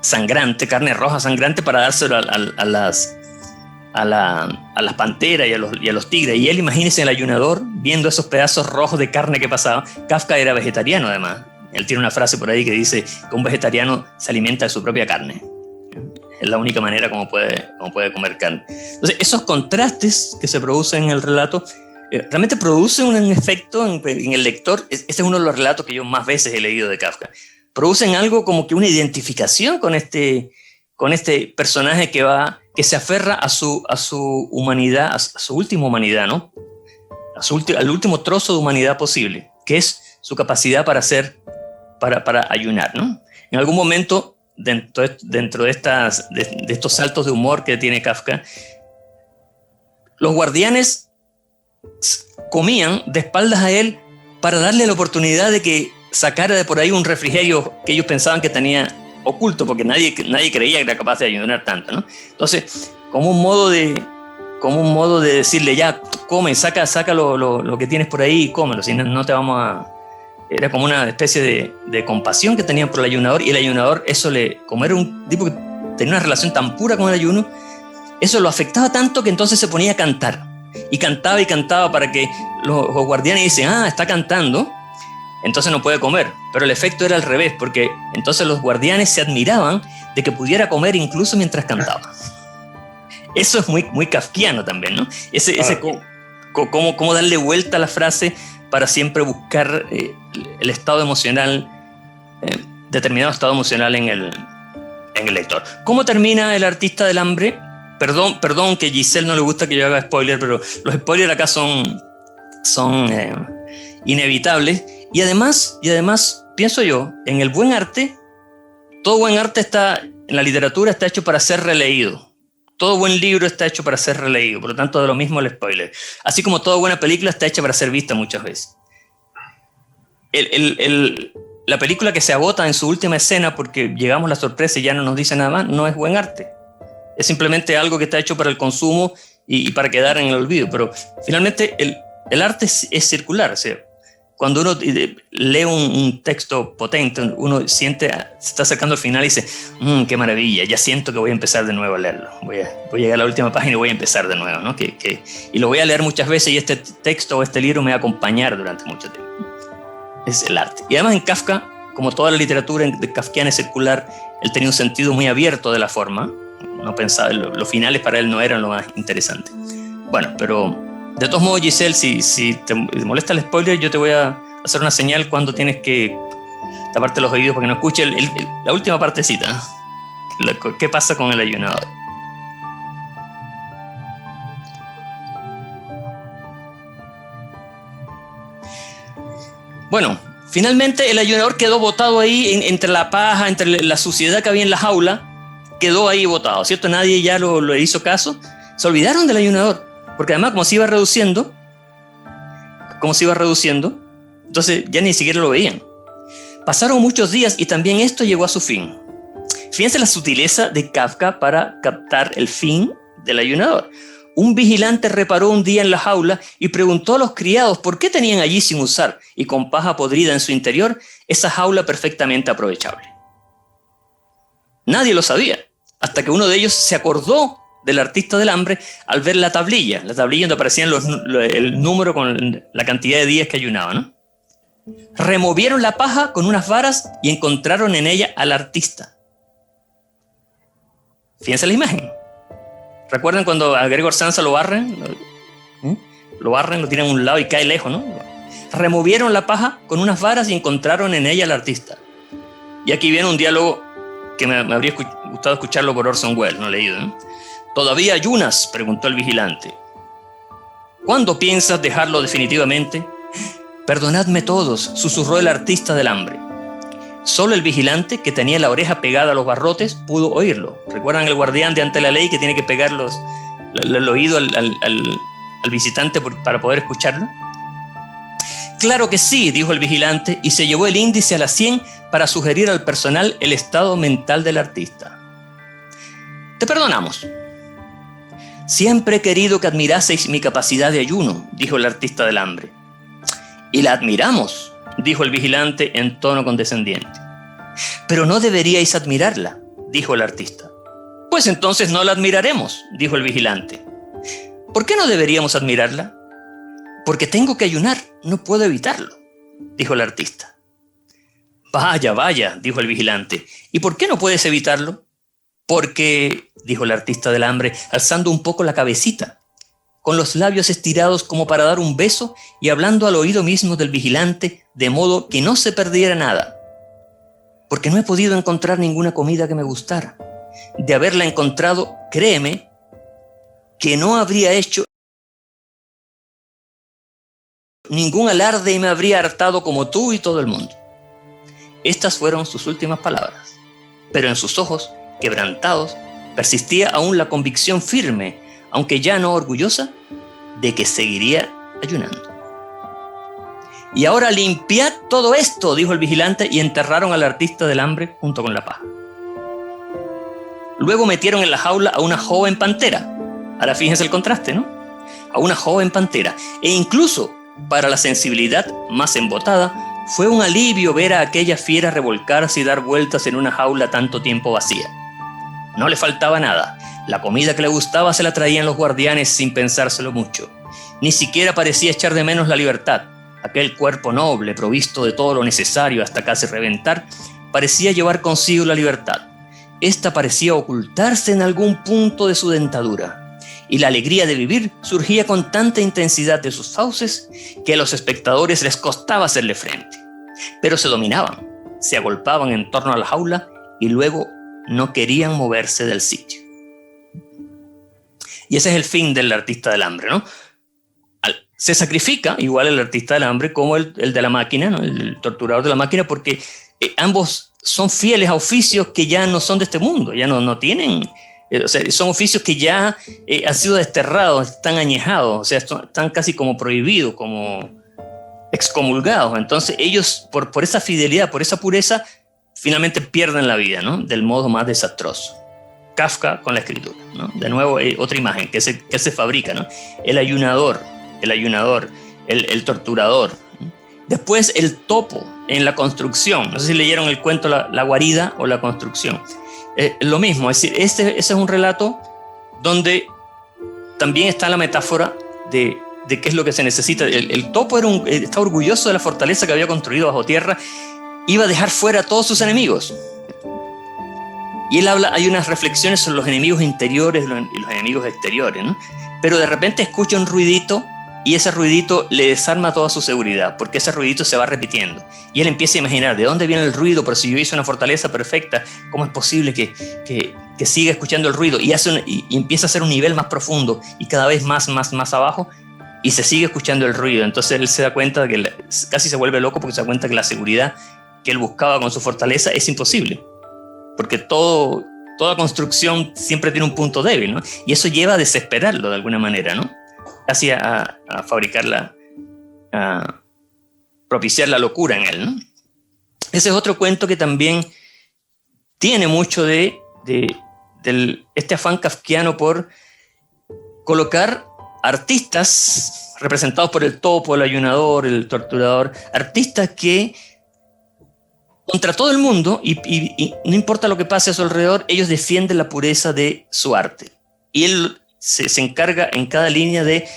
sangrante, carne roja sangrante, para dárselo a a las panteras y a los tigres. Y él, imagínese el ayunador viendo esos pedazos rojos de carne que pasaban. Kafka era vegetariano, además. Él tiene una frase por ahí que dice que un vegetariano se alimenta de su propia carne. Es la única manera como puede comer carne. Entonces, esos contrastes que se producen en el relato realmente producen un efecto en el lector. Este es uno de los relatos que yo más veces he leído de Kafka. Producen algo como que una identificación con este personaje que se aferra a su humanidad, a su última humanidad, ¿no? Al último trozo de humanidad posible, que es su capacidad para ayunar, ¿no? En algún momento, dentro de estos saltos de humor que tiene Kafka, los guardianes comían de espaldas a él para darle la oportunidad de que sacara de por ahí un refrigerio que ellos pensaban que tenía oculto, porque nadie creía que era capaz de ayunar tanto, ¿no? Entonces, como un modo de decirle, ya, come, saca lo que tienes por ahí y cómelo, si no te vamos a... Era como una especie de compasión que tenían por el ayunador, y el ayunador, como era un tipo que tenía una relación tan pura con el ayuno, eso lo afectaba tanto que entonces se ponía a cantar. Y cantaba para que los guardianes dicen, está cantando, entonces no puede comer. Pero el efecto era al revés, porque entonces los guardianes se admiraban de que pudiera comer incluso mientras cantaba. Eso es muy, muy kafkiano también, ¿no? Cómo darle vuelta a la frase para siempre buscar el estado emocional, determinado estado emocional en el lector. ¿Cómo termina El artista del hambre? Perdón que Giselle no le gusta que yo haga spoiler, pero los spoilers acá son inevitables. Y además, pienso yo, en el buen arte, todo buen arte en la literatura está hecho para ser releído. Todo buen libro está hecho para ser releído, por lo tanto, de lo mismo el spoiler. Así como toda buena película está hecha para ser vista muchas veces. La película que se agota en su última escena porque llegamos a la sorpresa y ya no nos dice nada más, no es buen arte. Es simplemente algo que está hecho para el consumo y para quedar en el olvido. Pero finalmente el arte es circular. O sea, cuando uno lee un texto potente, uno siente, se está acercando al final y dice, qué maravilla, ya siento que voy a empezar de nuevo a leerlo. Voy a llegar a la última página y voy a empezar de nuevo, ¿no? Y lo voy a leer muchas veces y este texto o este libro me va a acompañar durante mucho tiempo. Es el arte. Y además en Kafka, como toda la literatura kafkiana es circular, él tenía un sentido muy abierto de la forma. No pensaba, los finales para él no eran lo más interesante. Bueno, pero de todos modos, Giselle, si te molesta el spoiler, yo te voy a hacer una señal cuando tienes que taparte los oídos para que no escuches la última partecita. ¿Qué pasa con el ayunador? Bueno, finalmente el ayunador quedó botado ahí entre la paja, entre la suciedad que había en la jaula. Quedó ahí botado, ¿cierto? Nadie ya lo hizo caso. Se olvidaron del ayunador, porque además como se iba reduciendo, entonces ya ni siquiera lo veían. Pasaron muchos días y también esto llegó a su fin. Fíjense la sutileza de Kafka para captar el fin del ayunador. Un vigilante reparó un día en la jaula y preguntó a los criados por qué tenían allí sin usar y con paja podrida en su interior esa jaula perfectamente aprovechable. Nadie lo sabía, hasta que uno de ellos se acordó del artista del hambre al ver la tablilla donde aparecían el número con la cantidad de días que ayunaba, ¿no? Removieron la paja con unas varas y encontraron en ella al artista. Fíjense la imagen. ¿Recuerdan cuando a Gregor Samsa lo barren? Lo tiran a un lado y cae lejos, ¿no? Removieron la paja con unas varas y encontraron en ella al artista. Y aquí viene un diálogo que me habría gustado escucharlo por Orson Welles, no he leído, ¿eh? ¿Todavía ayunas?, preguntó el vigilante. ¿Cuándo piensas dejarlo definitivamente? Perdonadme todos, susurró el artista del hambre. Solo el vigilante, que tenía la oreja pegada a los barrotes, pudo oírlo. ¿Recuerdan el guardián de ante la ley que tiene que pegar el oído al visitante para poder escucharlo? Claro que sí, dijo el vigilante, y se llevó el índice a la 100 para sugerir al personal el estado mental del artista. Te perdonamos. Siempre he querido que admiraseis mi capacidad de ayuno, dijo el artista del hambre. Y la admiramos, dijo el vigilante en tono condescendiente. Pero no deberíais admirarla, dijo el artista. Pues entonces no la admiraremos, dijo el vigilante. ¿Por qué no deberíamos admirarla? Porque tengo que ayunar, no puedo evitarlo, dijo el artista. Vaya, vaya, dijo el vigilante. ¿Y por qué no puedes evitarlo? Porque, dijo el artista del hambre, alzando un poco la cabecita, con los labios estirados como para dar un beso y hablando al oído mismo del vigilante, de modo que no se perdiera nada. Porque no he podido encontrar ninguna comida que me gustara. De haberla encontrado, créeme, que no habría hecho ningún alarde y me habría hartado como tú y todo el mundo. Estas fueron sus últimas palabras, pero en sus ojos, quebrantados, persistía aún la convicción firme, aunque ya no orgullosa, de que seguiría ayunando. Y ahora limpiad todo esto, dijo el vigilante, y enterraron al artista del hambre junto con la paja. Luego metieron en la jaula a una joven pantera. Ahora fíjense el contraste, ¿no? A una joven pantera. E incluso, para la sensibilidad más embotada, fue un alivio ver a aquella fiera revolcarse y dar vueltas en una jaula tanto tiempo vacía. No le faltaba nada. La comida que le gustaba se la traían los guardianes sin pensárselo mucho. Ni siquiera parecía echar de menos la libertad. Aquel cuerpo noble, provisto de todo lo necesario hasta casi reventar, parecía llevar consigo la libertad. Esta parecía ocultarse en algún punto de su dentadura. Y la alegría de vivir surgía con tanta intensidad de sus fauces que a los espectadores les costaba hacerle frente. Pero se dominaban, se agolpaban en torno a la jaula y luego no querían moverse del sitio. Y ese es el fin del artista del hambre, ¿no? Se sacrifica igual el artista del hambre como el de la máquina, ¿no? El torturador de la máquina, porque ambos son fieles a oficios que ya no son de este mundo, ya no tienen... O sea, son oficios que ya han sido desterrados, están añejados, o sea, están casi como prohibidos, como excomulgados. Entonces ellos, por esa fidelidad, por esa pureza, finalmente pierden la vida, ¿no? Del modo más desastroso. Kafka con la escritura, ¿no? De nuevo, otra imagen que se fabrica, ¿no? El ayunador, el torturador. Después el topo en la construcción. No sé si leyeron el cuento La guarida o La construcción. Lo mismo, es decir, ese es un relato donde también está la metáfora de qué es lo que se necesita. El topo está orgulloso de la fortaleza que había construido bajo tierra, iba a dejar fuera a todos sus enemigos. Y él habla, hay unas reflexiones sobre los enemigos interiores y los enemigos exteriores, ¿no? Pero de repente escucha un ruidito y ese ruidito le desarma toda su seguridad, porque ese ruidito se va repitiendo. Y él empieza a imaginar, ¿de dónde viene el ruido? Pero si yo hice una fortaleza perfecta, ¿cómo es posible que siga escuchando el ruido? Y empieza a hacer un nivel más profundo y cada vez más abajo, y se sigue escuchando el ruido. Entonces él se da cuenta de que casi se vuelve loco porque se da cuenta que la seguridad que él buscaba con su fortaleza es imposible. Porque toda construcción siempre tiene un punto débil, ¿no? Y eso lleva a desesperarlo de alguna manera, ¿no? Casi a fabricarla, a propiciar la locura en él, ¿no? Ese es otro cuento que también tiene mucho de este afán kafkiano por colocar artistas representados por el topo, el ayunador, el torturador, artistas que contra todo el mundo, y no importa lo que pase a su alrededor, ellos defienden la pureza de su arte. Y él se encarga en cada línea de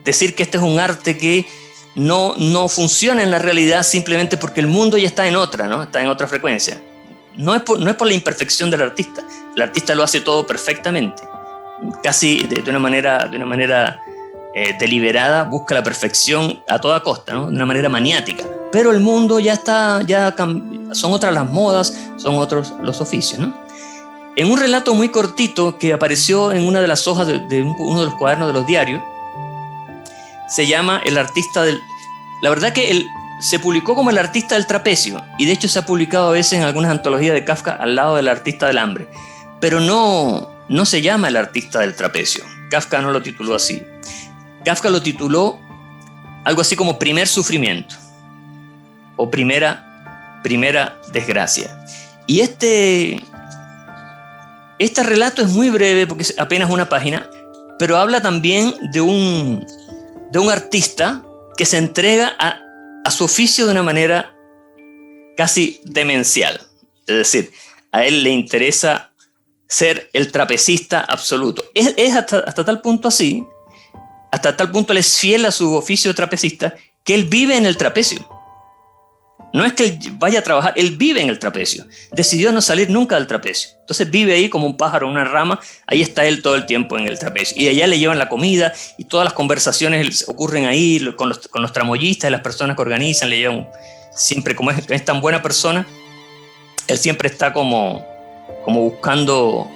decir que este es un arte que no funciona en la realidad simplemente porque el mundo ya está en otra, ¿no? Está en otra frecuencia. No es por la imperfección del artista. El artista lo hace todo perfectamente. Casi de una manera deliberada, busca la perfección a toda costa, ¿no? De una manera maniática. Pero el mundo son otras las modas, son otros los oficios, ¿no? En un relato muy cortito que apareció en una de las hojas de uno de los cuadernos de los diarios, se llama El artista del... La verdad que se publicó como El artista del trapecio, y de hecho se ha publicado a veces en algunas antologías de Kafka al lado del artista del hambre, pero no se llama El artista del trapecio. Kafka no lo tituló así. Kafka lo tituló algo así como Primer sufrimiento o primera desgracia. Y este relato es muy breve porque es apenas una página, pero habla también de un artista que se entrega a su oficio de una manera casi demencial. Es decir, a él le interesa ser el trapecista absoluto. Es hasta tal punto así, hasta tal punto él es fiel a su oficio de trapecista, que él vive en el trapecio. No es que él vaya a trabajar, él vive en el trapecio. Decidió no salir nunca del trapecio. Entonces vive ahí como un pájaro en una rama, ahí está él todo el tiempo en el trapecio. Y allá le llevan la comida y todas las conversaciones ocurren ahí con los tramoyistas y las personas que organizan, le llevan siempre, como es tan buena persona, él siempre está como buscando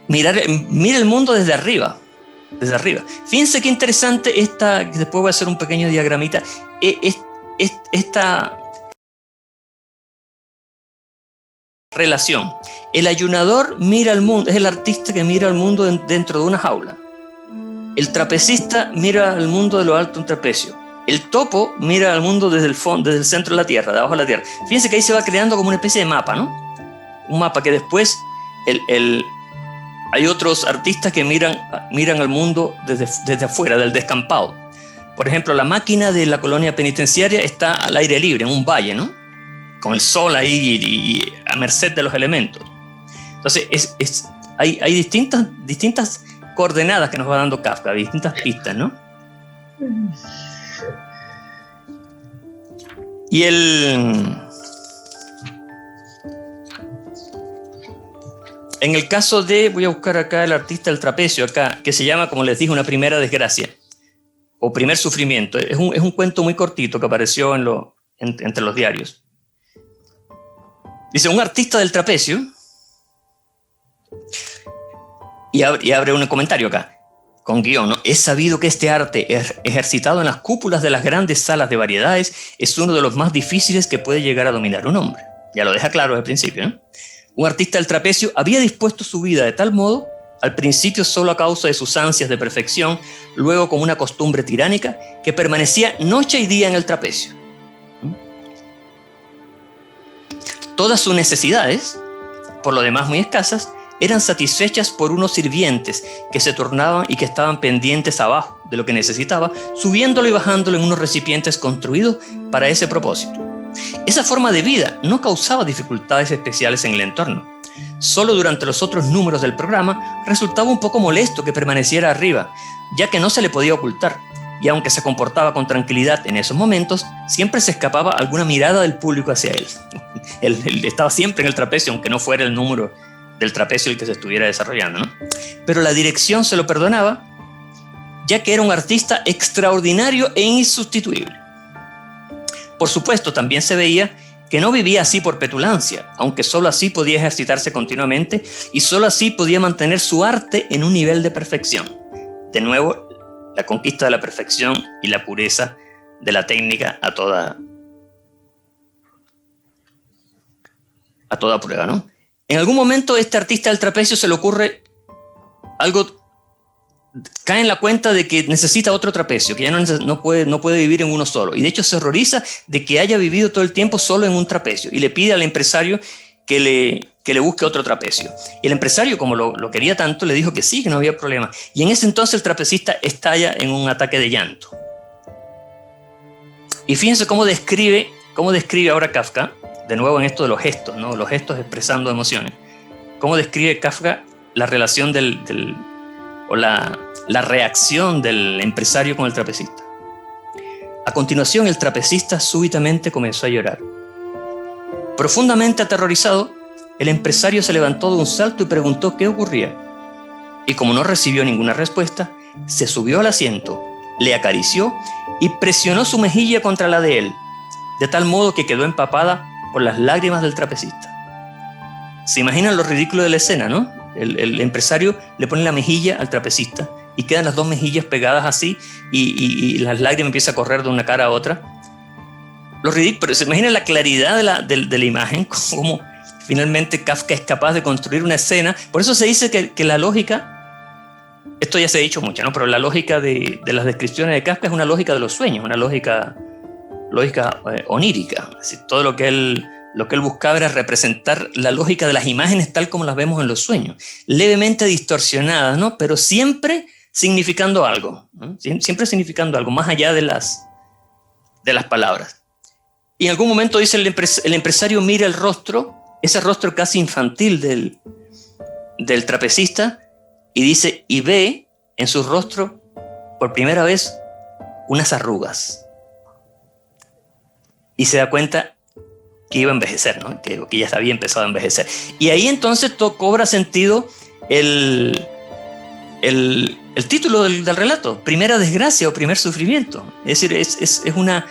mira el mundo desde arriba. Desde arriba. Fíjense qué interesante después voy a hacer un pequeño diagramita, esta relación. El ayunador mira al mundo, es el artista que mira al mundo dentro de una jaula. El trapecista mira al mundo de lo alto de un trapecio. El topo mira al mundo desde el fondo, desde el centro de la tierra, de abajo de la tierra. Fíjense que ahí se va creando como una especie de mapa, ¿no? Un mapa que después hay otros artistas que miran al mundo desde afuera, del descampado. Por ejemplo, la máquina de la colonia penitenciaria está al aire libre, en un valle, ¿no? Con el sol ahí y a merced de los elementos. Entonces, hay distintas coordenadas que nos va dando Kafka, distintas pistas, ¿no? Y en el caso voy a buscar acá el artista del trapecio, acá, que se llama, como les dije, Una primera desgracia, o Primer sufrimiento. Es un cuento muy cortito que apareció entre los diarios. Dice, un artista del trapecio, y abre un comentario acá, con guión, ¿no? Es sabido que este arte, ejercitado en las cúpulas de las grandes salas de variedades, es uno de los más difíciles que puede llegar a dominar un hombre. Ya lo deja claro al principio, ¿no? Un artista del trapecio había dispuesto su vida de tal modo, al principio solo a causa de sus ansias de perfección, luego como una costumbre tiránica, que permanecía noche y día en el trapecio. Todas sus necesidades, por lo demás muy escasas, eran satisfechas por unos sirvientes que se turnaban y que estaban pendientes abajo de lo que necesitaba, subiéndolo y bajándolo en unos recipientes construidos para ese propósito. Esa forma de vida no causaba dificultades especiales en el entorno. Solo durante los otros números del programa resultaba un poco molesto que permaneciera arriba, ya que no se le podía ocultar, y aunque se comportaba con tranquilidad en esos momentos, siempre se escapaba alguna mirada del público hacia él. Él estaba siempre en el trapecio, aunque no fuera el número del trapecio el que se estuviera desarrollando, ¿no? Pero la dirección se lo perdonaba, ya que era un artista extraordinario e insustituible. Por supuesto, también se veía que no vivía así por petulancia, aunque solo así podía ejercitarse continuamente y solo así podía mantener su arte en un nivel de perfección. De nuevo, la conquista de la perfección y la pureza de la técnica a toda prueba, ¿no? En algún momento este artista del trapecio se le ocurre algo, cae en la cuenta de que necesita otro trapecio, que ya no puede vivir en uno solo. Y de hecho se horroriza de que haya vivido todo el tiempo solo en un trapecio. Y le pide al empresario que le busque otro trapecio. Y el empresario, como lo quería tanto, le dijo que sí, que no había problema. Y en ese entonces el trapecista estalla en un ataque de llanto. Y fíjense cómo describe ahora Kafka, de nuevo en esto de los gestos, ¿no? Los gestos expresando emociones. Cómo describe Kafka la relación o la reacción del empresario con el trapecista. A continuación, el trapecista súbitamente comenzó a llorar. Profundamente aterrorizado, el empresario se levantó de un salto y preguntó qué ocurría. Y como no recibió ninguna respuesta, se subió al asiento, le acarició y presionó su mejilla contra la de él, de tal modo que quedó empapada por las lágrimas del trapecista. ¿Se imaginan lo ridículo de la escena, no? El empresario le pone la mejilla al trapecista y quedan las dos mejillas pegadas así y las lágrimas empiezan a correr de una cara a otra. Lo ridículo, pero se imaginan la claridad de la imagen, cómo finalmente Kafka es capaz de construir una escena. Por eso se dice que la lógica, esto ya se ha dicho mucho, ¿no? Pero la lógica de las descripciones de Kafka es una lógica de los sueños, una lógica onírica. Es decir, todo lo que él buscaba era representar la lógica de las imágenes tal como las vemos en los sueños, levemente distorsionadas, ¿no? Pero siempre significando algo, ¿no? Siempre significando algo más allá de las palabras. Y en algún momento dice el empresario mira el rostro, ese rostro casi infantil del trapecista y dice, y ve en su rostro por primera vez unas arrugas. Y se da cuenta que iba a envejecer, ¿no? que ya había empezado a envejecer. Y ahí entonces cobra sentido el título del relato, Primera desgracia o primer sufrimiento. Es decir, es una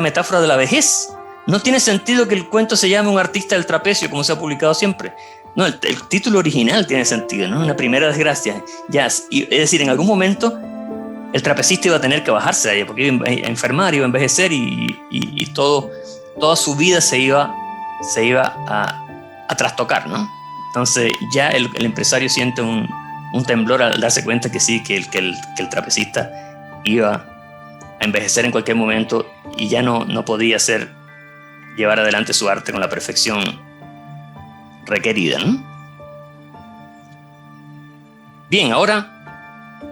metáfora de la vejez. No tiene sentido que el cuento se llame Un artista del trapecio, como se ha publicado siempre. No, el título original tiene sentido, ¿no? Una primera desgracia. Es decir, en algún momento el trapecista iba a tener que bajarse de ahí, porque iba a enfermar, iba a envejecer y toda su vida se iba a trastocar, ¿no? Entonces ya el empresario siente un temblor al darse cuenta que sí, que el trapecista iba a envejecer en cualquier momento y ya no podía llevar adelante su arte con la perfección requerida, ¿no? Bien, ahora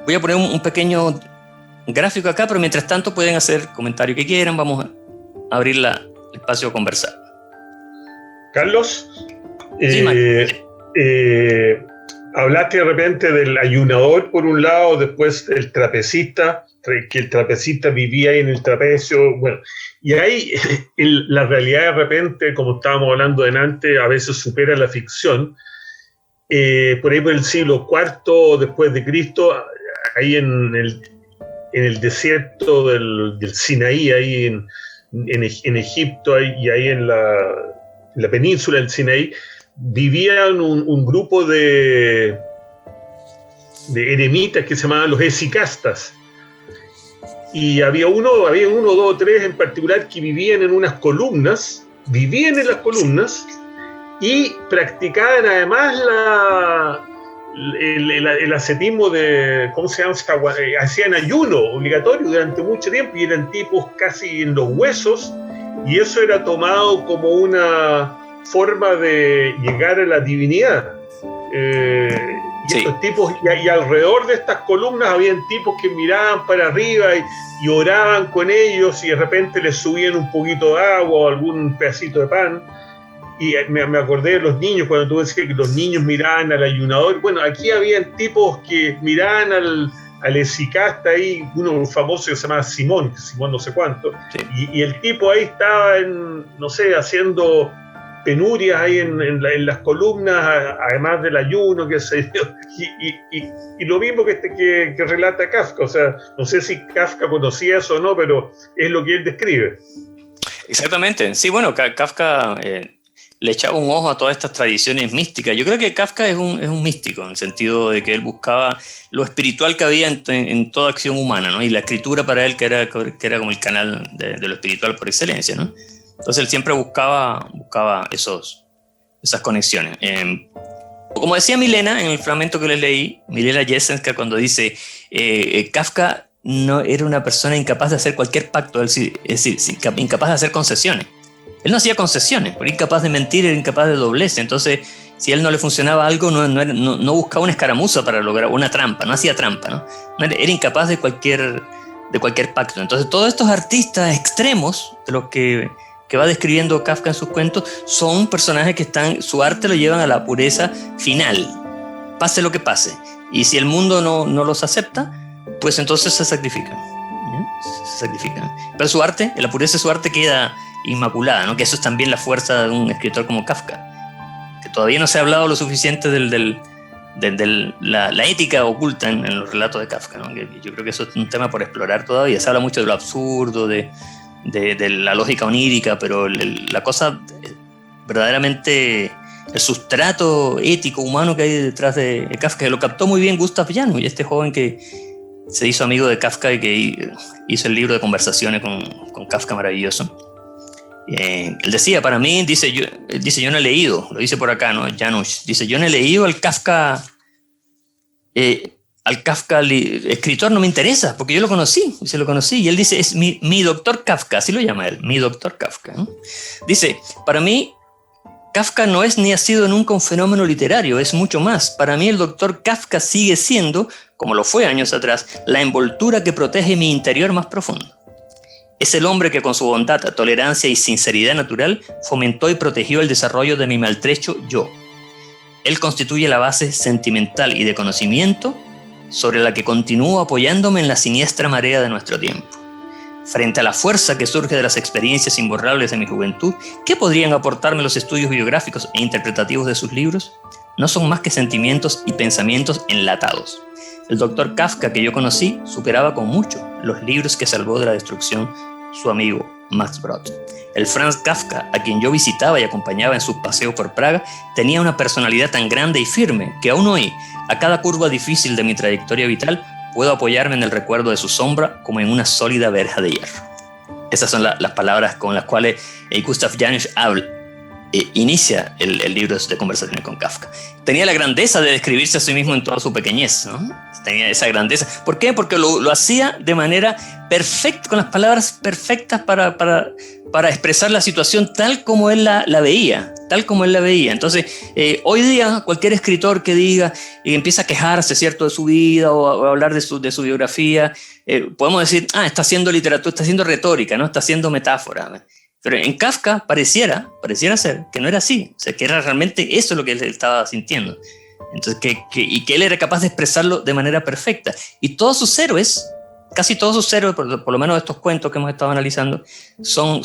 voy a poner un pequeño gráfico acá, pero mientras tanto pueden hacer comentarios que quieran. Vamos a abrir el espacio a conversar. Carlos, Sí, hablaste de repente del ayunador por un lado, después el trapecista, que el trapecista vivía ahí en el trapecio, bueno, y ahí la realidad de repente, como estábamos hablando delante, a veces supera la ficción. Por ahí por el siglo IV después de Cristo, ahí en el desierto del Sinaí, ahí en Egipto y ahí en la península del Sinaí, vivían un grupo de eremitas que se llamaban los esicastas. Y había uno, dos o tres en particular que vivían en las columnas y practicaban además el ascetismo ¿cómo se llama? Hacían ayuno obligatorio durante mucho tiempo y eran tipos casi en los huesos, y eso era tomado como una forma de llegar a la divinidad. Y estos tipos, y alrededor de estas columnas habían tipos que miraban para arriba y oraban con ellos, y de repente les subían un poquito de agua o algún pedacito de pan. Y me acordé de los niños, cuando tú decías que los niños miraban al ayunador. Bueno, aquí habían tipos que miraban al esicasta ahí, uno famoso que se llama Simón no sé cuánto, sí. Y el tipo ahí estaba haciendo penurias ahí en las columnas, además del ayuno, qué sé yo, y lo mismo que relata Kafka. O sea, no sé si Kafka conocía eso o no, pero es lo que él describe. Exactamente, sí, bueno, Kafka le echaba un ojo a todas estas tradiciones místicas. Yo creo que Kafka es un místico, en el sentido de que él buscaba lo espiritual que había en toda acción humana, ¿no? Y la escritura para él que era como el canal de lo espiritual por excelencia, ¿no? Entonces él siempre buscaba esas conexiones. Como decía Milena en el fragmento que les leí, Milena Jessenska, cuando dice Kafka no era una persona incapaz de hacer cualquier pacto, es decir, incapaz de hacer concesiones. Él no hacía concesiones, era incapaz de mentir, era incapaz de doblez. Entonces, si a él no le funcionaba algo, no buscaba una escaramuza para lograr una trampa, no hacía trampa, ¿no? Era incapaz de cualquier pacto. Entonces, todos estos artistas extremos de los que va describiendo Kafka en sus cuentos son personajes que su arte lo llevan a la pureza final, pase lo que pase. Y si el mundo no los acepta, pues entonces se sacrifican. Pero su arte, la pureza de su arte queda inmaculada, ¿no? Que eso es también la fuerza de un escritor como Kafka, que todavía no se ha hablado lo suficiente de la ética oculta en los relatos de Kafka, ¿no? Que yo creo que eso es un tema por explorar todavía. Se habla mucho de lo absurdo, de la lógica onírica, pero la cosa verdaderamente, el sustrato ético humano que hay detrás de Kafka, que lo captó muy bien Gustav Janu, y este joven que se hizo amigo de Kafka y que hizo el libro de conversaciones con Kafka maravilloso. Él decía, para mí, yo no he leído, lo dice por acá, ¿no? Janusz dice, yo no he leído al Kafka escritor, no me interesa, porque yo lo conocí, y él dice, es mi doctor Kafka, así lo llama él, mi doctor Kafka, ¿no? Dice, para mí Kafka no es ni ha sido nunca un fenómeno literario, es mucho más. Para mí el doctor Kafka sigue siendo, como lo fue años atrás, la envoltura que protege mi interior más profundo. Es el hombre que con su bondad, tolerancia y sinceridad natural fomentó y protegió el desarrollo de mi maltrecho yo. Él constituye la base sentimental y de conocimiento sobre la que continúo apoyándome en la siniestra marea de nuestro tiempo. Frente a la fuerza que surge de las experiencias imborrables de mi juventud, ¿qué podrían aportarme los estudios biográficos e interpretativos de sus libros? No son más que sentimientos y pensamientos enlatados. El doctor Kafka que yo conocí superaba con mucho los libros que salvó de la destrucción su amigo Max Brod. El Franz Kafka, a quien yo visitaba y acompañaba en sus paseos por Praga, tenía una personalidad tan grande y firme que aún hoy, a cada curva difícil de mi trayectoria vital, puedo apoyarme en el recuerdo de su sombra como en una sólida verja de hierro. Esas son las palabras con las cuales Gustav Janisch inicia el libro de Conversaciones con Kafka. Tenía la grandeza de describirse a sí mismo en toda su pequeñez, ¿no? Tenía esa grandeza. ¿Por qué? Porque lo hacía de manera perfecta, con las palabras perfectas para expresar la situación tal como él la veía, tal como él la veía. Entonces, hoy día cualquier escritor que diga y empieza a quejarse, ¿cierto?, de su vida o a hablar de su biografía, podemos decir, está haciendo literatura, está haciendo retórica, ¿no? Está haciendo metáfora. Pero en Kafka pareciera ser que no era así, o sea, que era realmente eso lo que él estaba sintiendo. Entonces, que él era capaz de expresarlo de manera perfecta. Y todos sus héroes, casi todos sus héroes, por lo menos estos cuentos que hemos estado analizando, son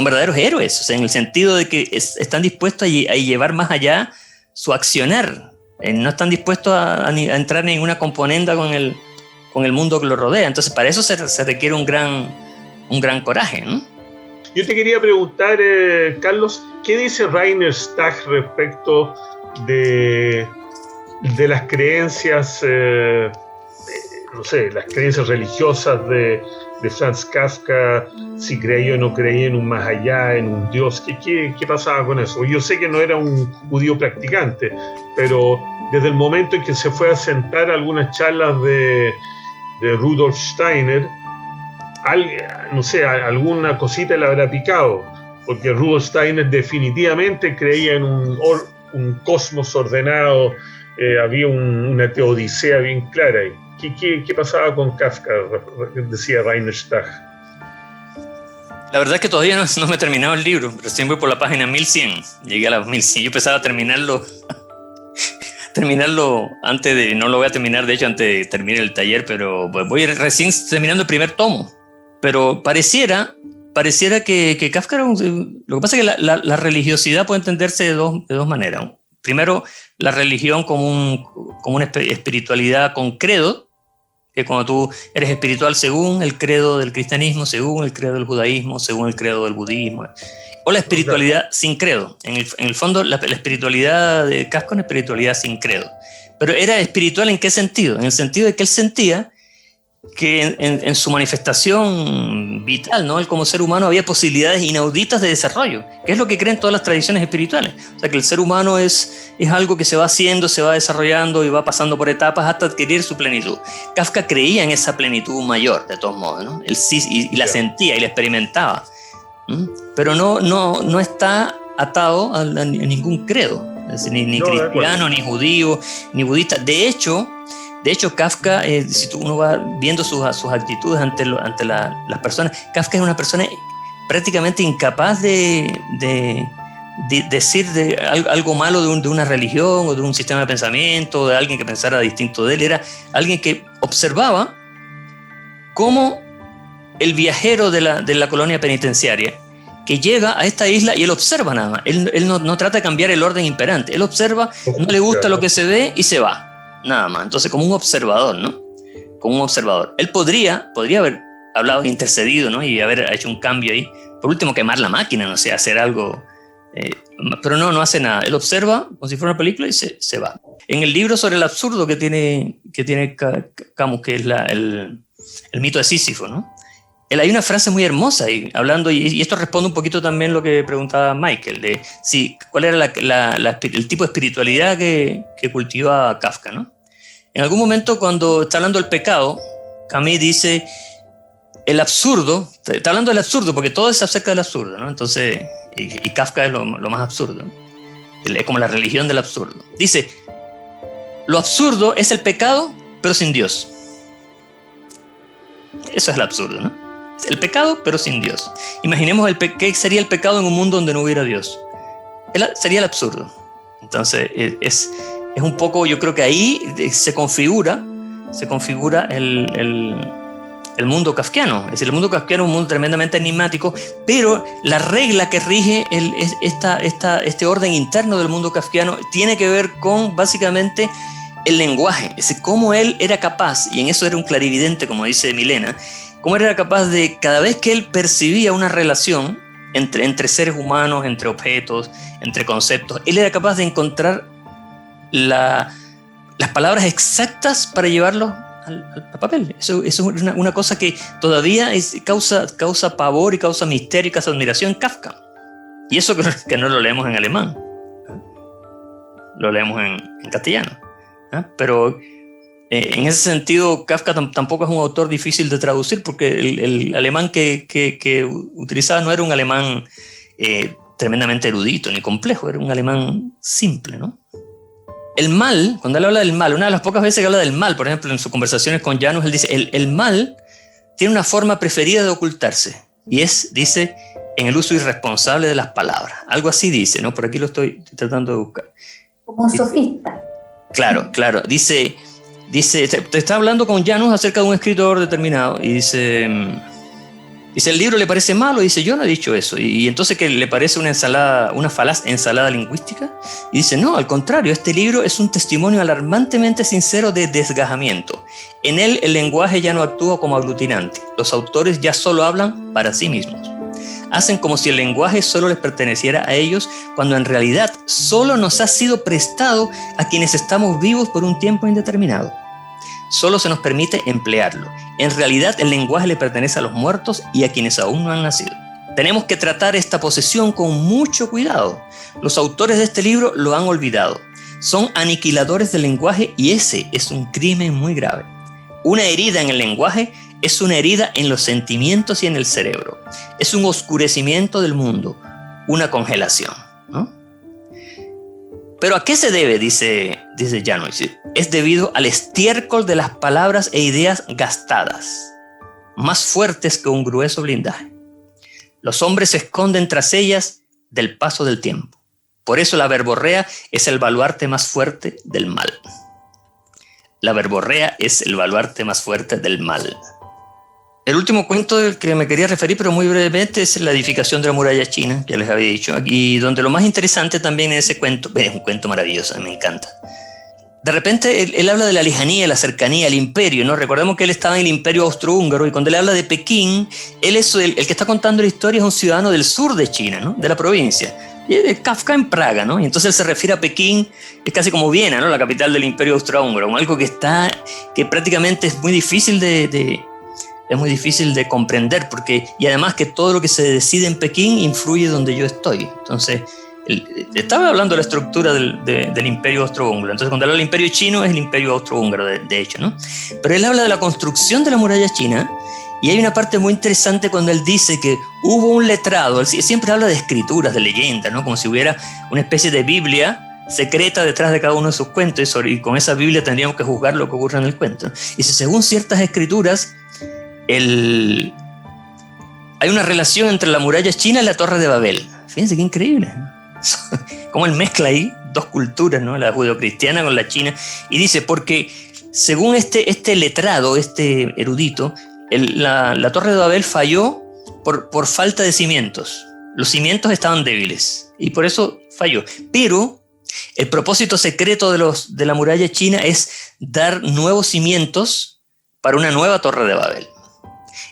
verdaderos héroes, o sea, en el sentido de que están dispuestos a llevar más allá su accionar. No están dispuestos a entrar en ninguna componenda con el mundo que lo rodea. Entonces, para eso se requiere un gran coraje, ¿no? Yo te quería preguntar, Carlos, ¿qué dice Rainer Stach respecto de las creencias, las creencias religiosas de Franz Kafka, si creía o no creía en un más allá, en un Dios? ¿Qué pasaba con eso? Yo sé que no era un judío practicante, pero desde el momento en que se fue a sentar a algunas charlas de Rudolf Steiner, alguna cosita le habrá picado, porque Rudolf Steiner definitivamente creía en un cosmos ordenado, había una teodicea bien clara. ¿Qué pasaba con Kafka? Decía Rainer Stach. La verdad es que todavía no me he terminado el libro, recién voy por la página 1100, llegué a la 1100, yo pensaba terminarlo antes de, no lo voy a terminar de hecho antes de terminar el taller, pero voy recién terminando el primer tomo. Pero pareciera que Kafka era lo que pasa es que la religiosidad puede entenderse de dos maneras. Primero, la religión como una espiritualidad con credo, que cuando tú eres espiritual según el credo del cristianismo, según el credo del judaísmo, según el credo del budismo, o la espiritualidad sin credo. En el fondo, la espiritualidad de Kafka es una espiritualidad sin credo. Pero era espiritual ¿en qué sentido? En el sentido de que él sentía que en su manifestación vital, ¿no? Él como ser humano había posibilidades inauditas de desarrollo, que es lo que creen todas las tradiciones espirituales. O sea, que el ser humano es algo que se va haciendo, se va desarrollando y va pasando por etapas hasta adquirir su plenitud. Kafka creía en esa plenitud mayor, de todos modos, ¿no? Él sí, y la sentía y la experimentaba. Pero no está atado a ningún credo, es decir, ni cristiano, ni judío, ni budista. De hecho, Kafka, si uno va viendo sus actitudes ante las personas, Kafka es una persona prácticamente incapaz de decir algo malo de una religión o de un sistema de pensamiento, de alguien que pensara distinto de él. Era alguien que observaba cómo el viajero de la colonia penitenciaria que llega a esta isla y él observa nada más. Él no trata de cambiar el orden imperante. Él observa, no le gusta lo que se ve y se va. Nada más. Entonces, como un observador, ¿no? Como un observador. Él podría haber hablado, intercedido, ¿no? Y haber hecho un cambio ahí. Por último, quemar la máquina, no sé, hacer algo. Pero no hace nada. Él observa como si fuera una película y se va. En el libro sobre el absurdo que tiene Camus, que es el mito de Sísifo, ¿no? Hay una frase muy hermosa ahí, hablando, y esto responde un poquito también lo que preguntaba Michael, de cuál era el tipo de espiritualidad que cultivaba Kafka, ¿no? En algún momento, cuando está hablando del pecado, Camus dice el absurdo, está hablando del absurdo, porque todo es acerca del absurdo, ¿no? Entonces, y Kafka es lo más absurdo, ¿no? Es como la religión del absurdo. Dice, lo absurdo es el pecado, pero sin Dios. Eso es el absurdo, ¿no? El pecado, pero sin Dios. Imaginemos qué sería el pecado en un mundo donde no hubiera Dios. Sería el absurdo. Entonces es un poco, yo creo que ahí se configura el mundo kafkiano. Es decir, el mundo kafkiano es un mundo tremendamente enigmático, pero la regla que rige este orden interno del mundo kafkiano tiene que ver con básicamente el lenguaje. Es decir, cómo él era capaz, y en eso era un clarividente, como dice Milena, cómo él era capaz de, cada vez que él percibía una relación entre seres humanos, entre objetos, entre conceptos, él era capaz de encontrar las palabras exactas para llevarlos al papel. Eso es una cosa que todavía causa pavor y causa misterio y causa admiración en Kafka. Y eso que no lo leemos en alemán, lo leemos en castellano. Pero en ese sentido Kafka tampoco es un autor difícil de traducir, porque el alemán que utilizaba no era un alemán tremendamente erudito ni complejo, era un alemán simple, ¿no? El mal, cuando él habla del mal, una de las pocas veces que habla del mal, por ejemplo en sus conversaciones con Janus, él dice, el mal tiene una forma preferida de ocultarse, y dice, en el uso irresponsable de las palabras. Algo así dice, ¿no? Por aquí lo estoy tratando de buscar. Como un sofista. Claro. Dice, te está hablando con Janus acerca de un escritor determinado, y dice, ¿el libro le parece malo? Y dice, yo no he dicho eso. Y entonces, ¿que le parece una falaz ensalada lingüística? Y dice, no, al contrario, este libro es un testimonio alarmantemente sincero de desgajamiento. En él el lenguaje ya no actúa como aglutinante. Los autores ya solo hablan para sí mismos. Hacen como si el lenguaje solo les perteneciera a ellos, cuando en realidad solo nos ha sido prestado a quienes estamos vivos por un tiempo indeterminado. Solo se nos permite emplearlo. En realidad el lenguaje le pertenece a los muertos y a quienes aún no han nacido. Tenemos que tratar esta posesión con mucho cuidado. Los autores de este libro lo han olvidado. Son aniquiladores del lenguaje, y ese es un crimen muy grave. Una herida en el lenguaje es una herida en los sentimientos y en el cerebro. Es un oscurecimiento del mundo, una congelación, ¿no? ¿Pero a qué se debe? Dice Janus. Es debido al estiércol de las palabras e ideas gastadas, más fuertes que un grueso blindaje. Los hombres se esconden tras ellas del paso del tiempo. Por eso la verborrea es el baluarte más fuerte del mal. La verborrea es el baluarte más fuerte del mal. El último cuento del que me quería referir, pero muy brevemente, es la edificación de la muralla china, que les había dicho, y donde lo más interesante también en ese cuento, es un cuento maravilloso, me encanta. De repente él habla de la lejanía, la cercanía, el imperio, ¿no? Recordemos que él estaba en el imperio austrohúngaro, y cuando él habla de Pekín, él es el que está contando la historia es un ciudadano del sur de China, ¿no? De la provincia. Y es Kafka en Praga, ¿no? Y entonces él se refiere a Pekín, es casi como Viena, ¿no? La capital del imperio austrohúngaro, como algo que prácticamente es muy difícil de comprender, y además que todo lo que se decide en Pekín influye donde yo estoy. Entonces, estaba hablando de la estructura del imperio austrohúngaro. Entonces, cuando habla del imperio chino, es el imperio austrohúngaro, de hecho, ¿no? Pero él habla de la construcción de la muralla china, y hay una parte muy interesante cuando él dice que hubo un letrado. Él siempre habla de escrituras, de leyendas, ¿no? Como si hubiera una especie de Biblia secreta detrás de cada uno de sus cuentos, y con esa Biblia tendríamos que juzgar lo que ocurre en el cuento. Y según ciertas escrituras, hay una relación entre la muralla china y la Torre de Babel. Fíjense qué increíble, ¿no? Cómo él mezcla ahí dos culturas, ¿no? La judeocristiana con la china, y dice, porque según este letrado, este erudito, la Torre de Babel falló por falta de cimientos. Los cimientos estaban débiles y por eso falló. Pero el propósito secreto de la muralla china es dar nuevos cimientos para una nueva Torre de Babel.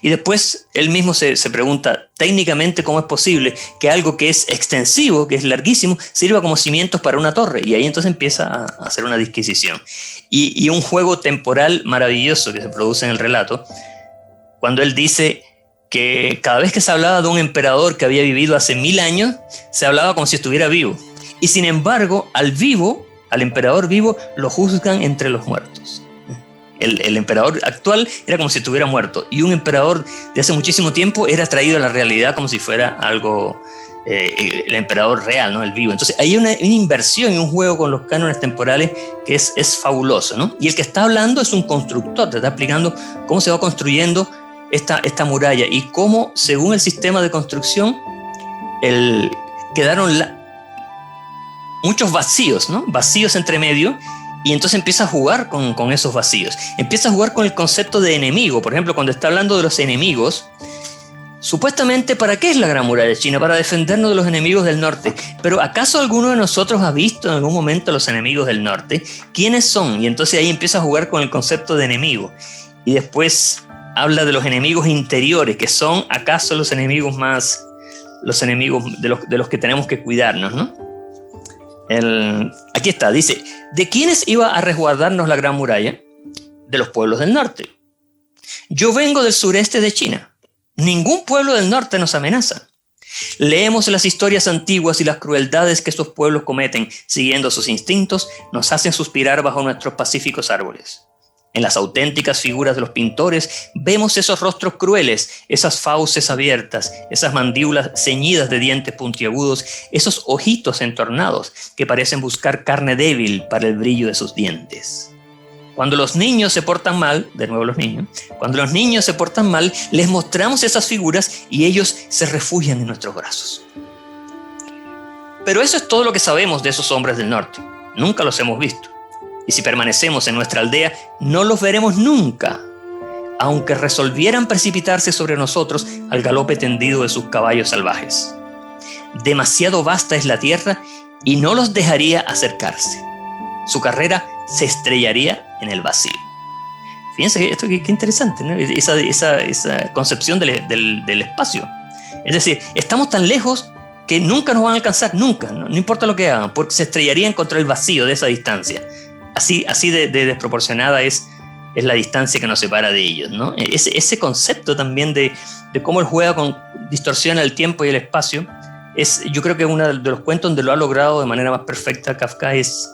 Y después él mismo se pregunta técnicamente cómo es posible que algo que es extensivo, que es larguísimo, sirva como cimientos para una torre. Y ahí entonces empieza a hacer una disquisición. Y un juego temporal maravilloso que se produce en el relato, cuando él dice que cada vez que se hablaba de un emperador que había vivido hace 1000 años, se hablaba como si estuviera vivo. Y sin embargo, al emperador vivo, lo juzgan entre los muertos. El emperador actual era como si estuviera muerto, y un emperador de hace muchísimo tiempo era traído a la realidad como si fuera algo, el emperador real, ¿no? El vivo. Entonces hay una inversión y un juego con los cánones temporales que es fabuloso, ¿no? Y el que está hablando es un constructor, te está explicando cómo se va construyendo esta muralla y cómo, según el sistema de construcción, quedaron muchos vacíos, ¿no? Vacíos entre medio, y entonces empieza a jugar con esos vacíos. Empieza a jugar con el concepto de enemigo. Por ejemplo, cuando está hablando de los enemigos, supuestamente, ¿para qué es la Gran Muralla China? Para defendernos de los enemigos del norte. Pero ¿acaso alguno de nosotros ha visto en algún momento a los enemigos del norte? ¿Quiénes son? Y entonces ahí empieza a jugar con el concepto de enemigo. Y después habla de los enemigos interiores, que son ¿acaso los enemigos más, los enemigos de los que tenemos que cuidarnos, ¿no? Aquí está, dice, ¿de quiénes iba a resguardarnos la Gran Muralla? De los pueblos del norte. Yo vengo del sureste de China. Ningún pueblo del norte nos amenaza. Leemos las historias antiguas y las crueldades que estos pueblos cometen, siguiendo sus instintos, nos hacen suspirar bajo nuestros pacíficos árboles. En las auténticas figuras de los pintores vemos esos rostros crueles, esas fauces abiertas, esas mandíbulas ceñidas de dientes puntiagudos, esos ojitos entornados que parecen buscar carne débil para el brillo de sus dientes. Cuando los niños se portan mal, de nuevo los niños, cuando los niños se portan mal, les mostramos esas figuras y ellos se refugian en nuestros brazos. Pero eso es todo lo que sabemos de esos hombres del norte. Nunca los hemos visto. Y si permanecemos en nuestra aldea, no los veremos nunca, aunque resolvieran precipitarse sobre nosotros al galope tendido de sus caballos salvajes. Demasiado vasta es la tierra y no los dejaría acercarse. Su carrera se estrellaría en el vacío. Fíjense esto, qué interesante, ¿no? Esa concepción del espacio. Es decir, estamos tan lejos que nunca nos van a alcanzar, nunca, no importa lo que hagan, porque se estrellarían contra el vacío de esa distancia. Así de desproporcionada es la distancia que nos separa de ellos, ¿no? Ese concepto también de cómo él juega con distorsiona el tiempo y el espacio, yo creo que uno de los cuentos donde lo ha logrado de manera más perfecta Kafka es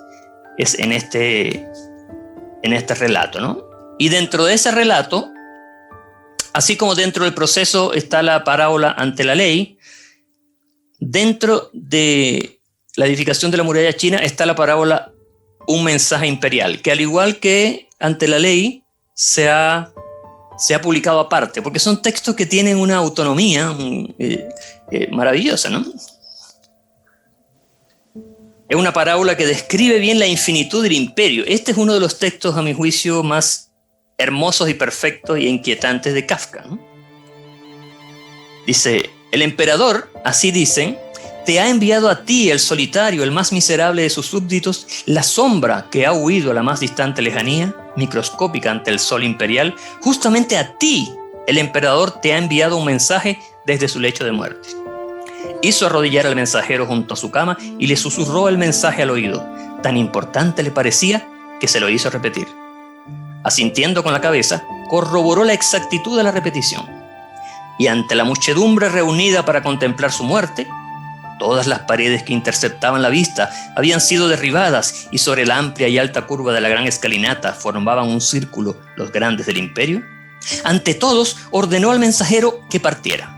en este relato, ¿no? Y dentro de ese relato, así como dentro del proceso está la parábola ante la ley, dentro de la edificación de la muralla china está la parábola un mensaje imperial, que al igual que ante la ley se ha publicado aparte, porque son textos que tienen una autonomía maravillosa, ¿no? Es una parábola que describe bien la infinitud del imperio. Este es uno de los textos, a mi juicio, más hermosos y perfectos e inquietantes de Kafka, ¿no? Dice, el emperador, así dicen, te ha enviado a ti, el solitario, el más miserable de sus súbditos, la sombra que ha huido a la más distante lejanía, microscópica ante el sol imperial. Justamente a ti, el emperador te ha enviado un mensaje desde su lecho de muerte. Hizo arrodillar al mensajero junto a su cama y le susurró el mensaje al oído. Tan importante le parecía que se lo hizo repetir. Asintiendo con la cabeza, corroboró la exactitud de la repetición. Y ante la muchedumbre reunida para contemplar su muerte, todas las paredes que interceptaban la vista habían sido derribadas y sobre la amplia y alta curva de la gran escalinata formaban un círculo los grandes del imperio. Ante todos ordenó al mensajero que partiera.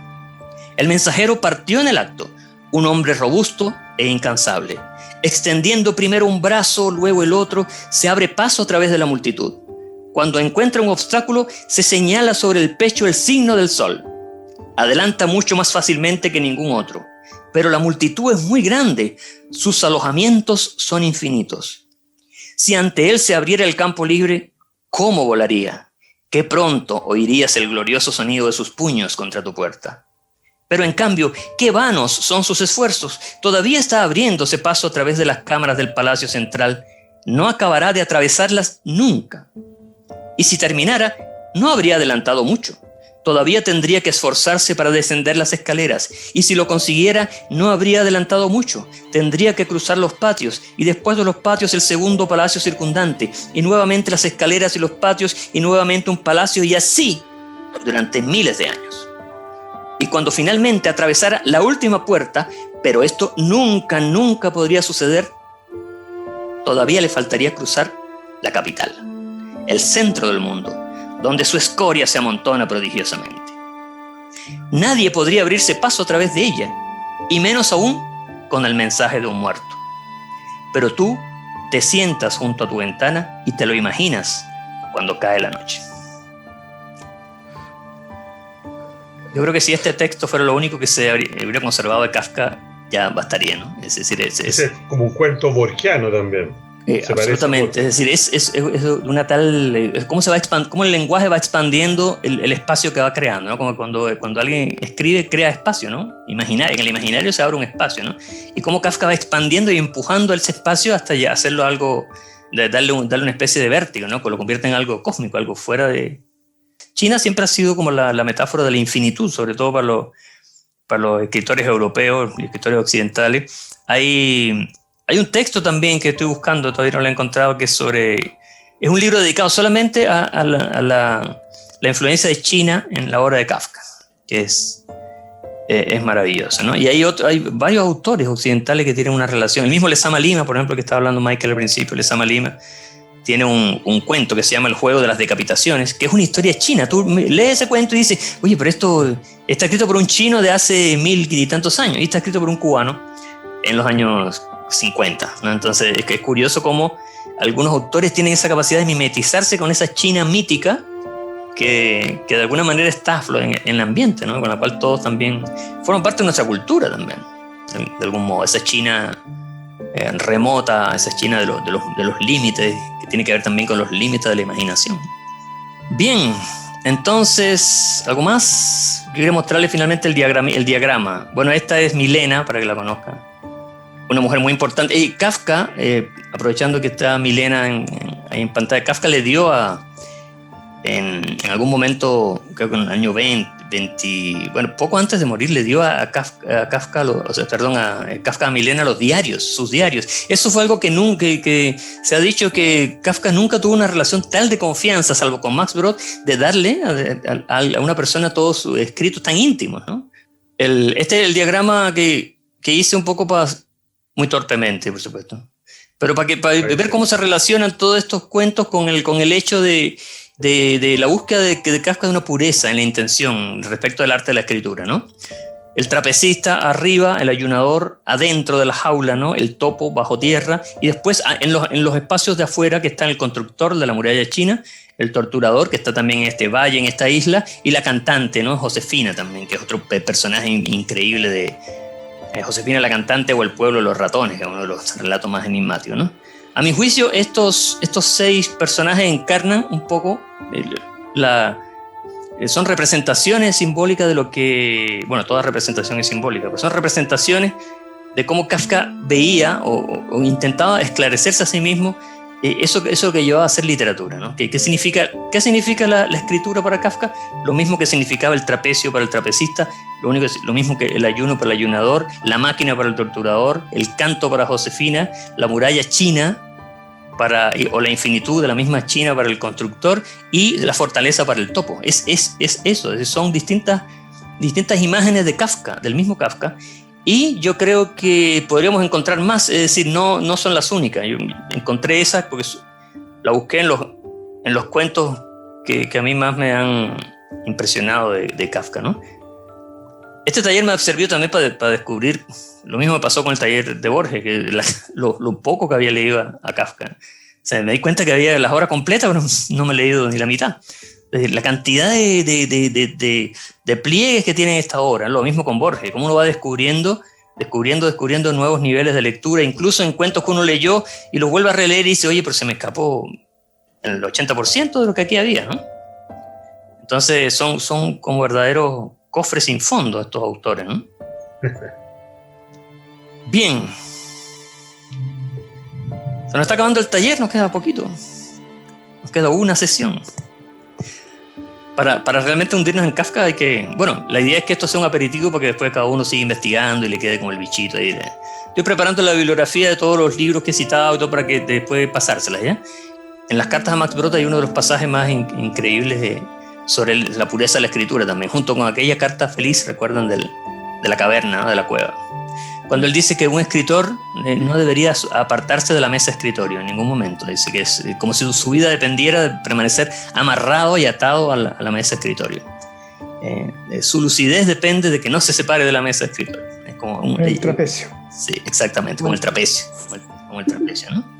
El mensajero partió en el acto, un hombre robusto e incansable. Extendiendo primero un brazo, luego el otro, se abre paso a través de la multitud. Cuando encuentra un obstáculo, se señala sobre el pecho el signo del sol. Adelanta mucho más fácilmente que ningún otro. Pero la multitud es muy grande, sus alojamientos son infinitos. Si ante él se abriera el campo libre, ¿cómo volaría? Qué pronto oirías el glorioso sonido de sus puños contra tu puerta. Pero en cambio, qué vanos son sus esfuerzos. Todavía está abriéndose paso a través de las cámaras del Palacio Central. No acabará de atravesarlas nunca. Y si terminara, no habría adelantado mucho. Todavía tendría que esforzarse para descender las escaleras, y si lo consiguiera, no habría adelantado mucho. Tendría que cruzar los patios, y después de los patios el segundo palacio circundante, y nuevamente las escaleras y los patios, y nuevamente un palacio, y así durante miles de años. Y cuando finalmente atravesara la última puerta, pero esto nunca podría suceder, todavía le faltaría cruzar la capital, el centro del mundo, donde su escoria se amontona prodigiosamente. Nadie podría abrirse paso a través de ella, y menos aún con el mensaje de un muerto. Pero tú te sientas junto a tu ventana y te lo imaginas cuando cae la noche. Yo creo que si este texto fuera lo único que se habría conservado de Kafka, ya bastaría, ¿no? Es decir, Es como un cuento borgiano también. absolutamente, es decir, es una tal, cómo el lenguaje va expandiendo el espacio que va creando, ¿no? Como cuando alguien escribe, crea espacio, ¿no? En el imaginario se abre un espacio, ¿no? Y cómo Kafka va expandiendo y empujando ese espacio hasta ya hacerlo algo, darle una especie de vértigo, ¿no? Que lo convierte en algo cósmico, algo fuera de... China siempre ha sido como la metáfora de la infinitud, sobre todo para los escritores europeos y escritores occidentales. Hay un texto también que estoy buscando, todavía no lo he encontrado, que es un libro dedicado solamente a la influencia de China en la obra de Kafka, que es maravilloso, ¿no? Y hay varios autores occidentales que tienen una relación. El mismo Lezama Lima, por ejemplo, que estaba hablando Michael al principio, Lezama Lima, tiene un cuento que se llama El juego de las decapitaciones, que es una historia china. Tú lees ese cuento y dices, oye, pero esto está escrito por un chino de hace 1000 y tantos años, y está escrito por un cubano en los años 50, ¿no? Entonces es curioso cómo algunos autores tienen esa capacidad de mimetizarse con esa China mítica que de alguna manera está en el ambiente, ¿no? Con la cual todos también forman parte de nuestra cultura también, de algún modo. Esa China remota, esa China de los límites, que tiene que ver también con los límites de la imaginación. Bien, entonces, ¿algo más? Quería mostrarle finalmente el diagrama. Bueno, esta es Milena, para que la conozcan. Una mujer muy importante. Y Kafka, aprovechando que está Milena ahí en pantalla, Kafka le dio en algún momento, creo que en el año 20, bueno, poco antes de morir, le dio a Kafka a Milena sus diarios. Eso fue algo que se ha dicho que Kafka nunca tuvo una relación tal de confianza, salvo con Max Brod, de darle a una persona todos sus escritos tan íntimos, ¿no? Este es el diagrama que hice un poco muy torpemente, por supuesto, pero para ver cómo se relacionan todos estos cuentos con el hecho de la búsqueda de Kafka de una pureza en la intención respecto del arte de la escritura, ¿no? El trapecista arriba, el ayunador adentro de la jaula, ¿no? El topo bajo tierra, y después en los espacios de afuera que está el constructor de la muralla china, el torturador que está también en este valle, en esta isla, y la cantante, ¿no? Josefina también, que es otro personaje increíble de Josefina la cantante o el pueblo de los ratones, que es uno de los relatos más enigmáticos, ¿no? A mi juicio, estos 6 personajes encarnan un poco son representaciones simbólicas de lo que... Bueno, toda representación es simbólica, pero son representaciones de cómo Kafka veía o intentaba esclarecerse a sí mismo eso que llevaba a hacer literatura, ¿no? ¿Qué significa la escritura para Kafka? Lo mismo que significaba el trapecio para el trapecista, lo mismo que el ayuno para el ayunador, la máquina para el torturador, el canto para Josefina, la muralla china o la infinitud de la misma China para el constructor y la fortaleza para el topo. Es eso, son distintas imágenes de Kafka, del mismo Kafka, y yo creo que podríamos encontrar más, es decir, no son las únicas. Yo encontré esas porque la busqué en los cuentos que a mí más me han impresionado de Kafka, ¿no? Este taller me sirvió también para descubrir, lo mismo me pasó con el taller de Borges, que lo poco que había leído a Kafka. O sea, me di cuenta que había las obras completas, pero no me he leído ni la mitad. La cantidad de pliegues que tiene esta obra, lo mismo con Borges, cómo uno va descubriendo nuevos niveles de lectura, incluso en cuentos que uno leyó y los vuelve a releer y dice, oye, pero se me escapó el 80% de lo que aquí había, ¿no? Entonces son como verdaderos cofres sin fondo estos autores, ¿no? Bien. Se nos está acabando el taller, nos queda poquito. Nos queda una sesión. Para realmente hundirnos en Kafka hay que... Bueno, la idea es que esto sea un aperitivo porque después cada uno sigue investigando y le quede como el bichito ahí. Estoy preparando la bibliografía de todos los libros que he citado y todo para que después pasárselas, ¿ya? En las cartas a Max Brod hay uno de los pasajes más increíbles sobre la pureza de la escritura también, junto con aquella carta feliz, recuerdan, de la caverna, ¿no? De la cueva. Cuando él dice que un escritor no debería apartarse de la mesa de escritorio en ningún momento. Dice que es como si su vida dependiera de permanecer amarrado y atado a la mesa de escritorio. Su lucidez depende de que no se separe de la mesa de escritorio. Es como el trapecio. Sí, exactamente, como el trapecio. Como el trapecio, ¿no?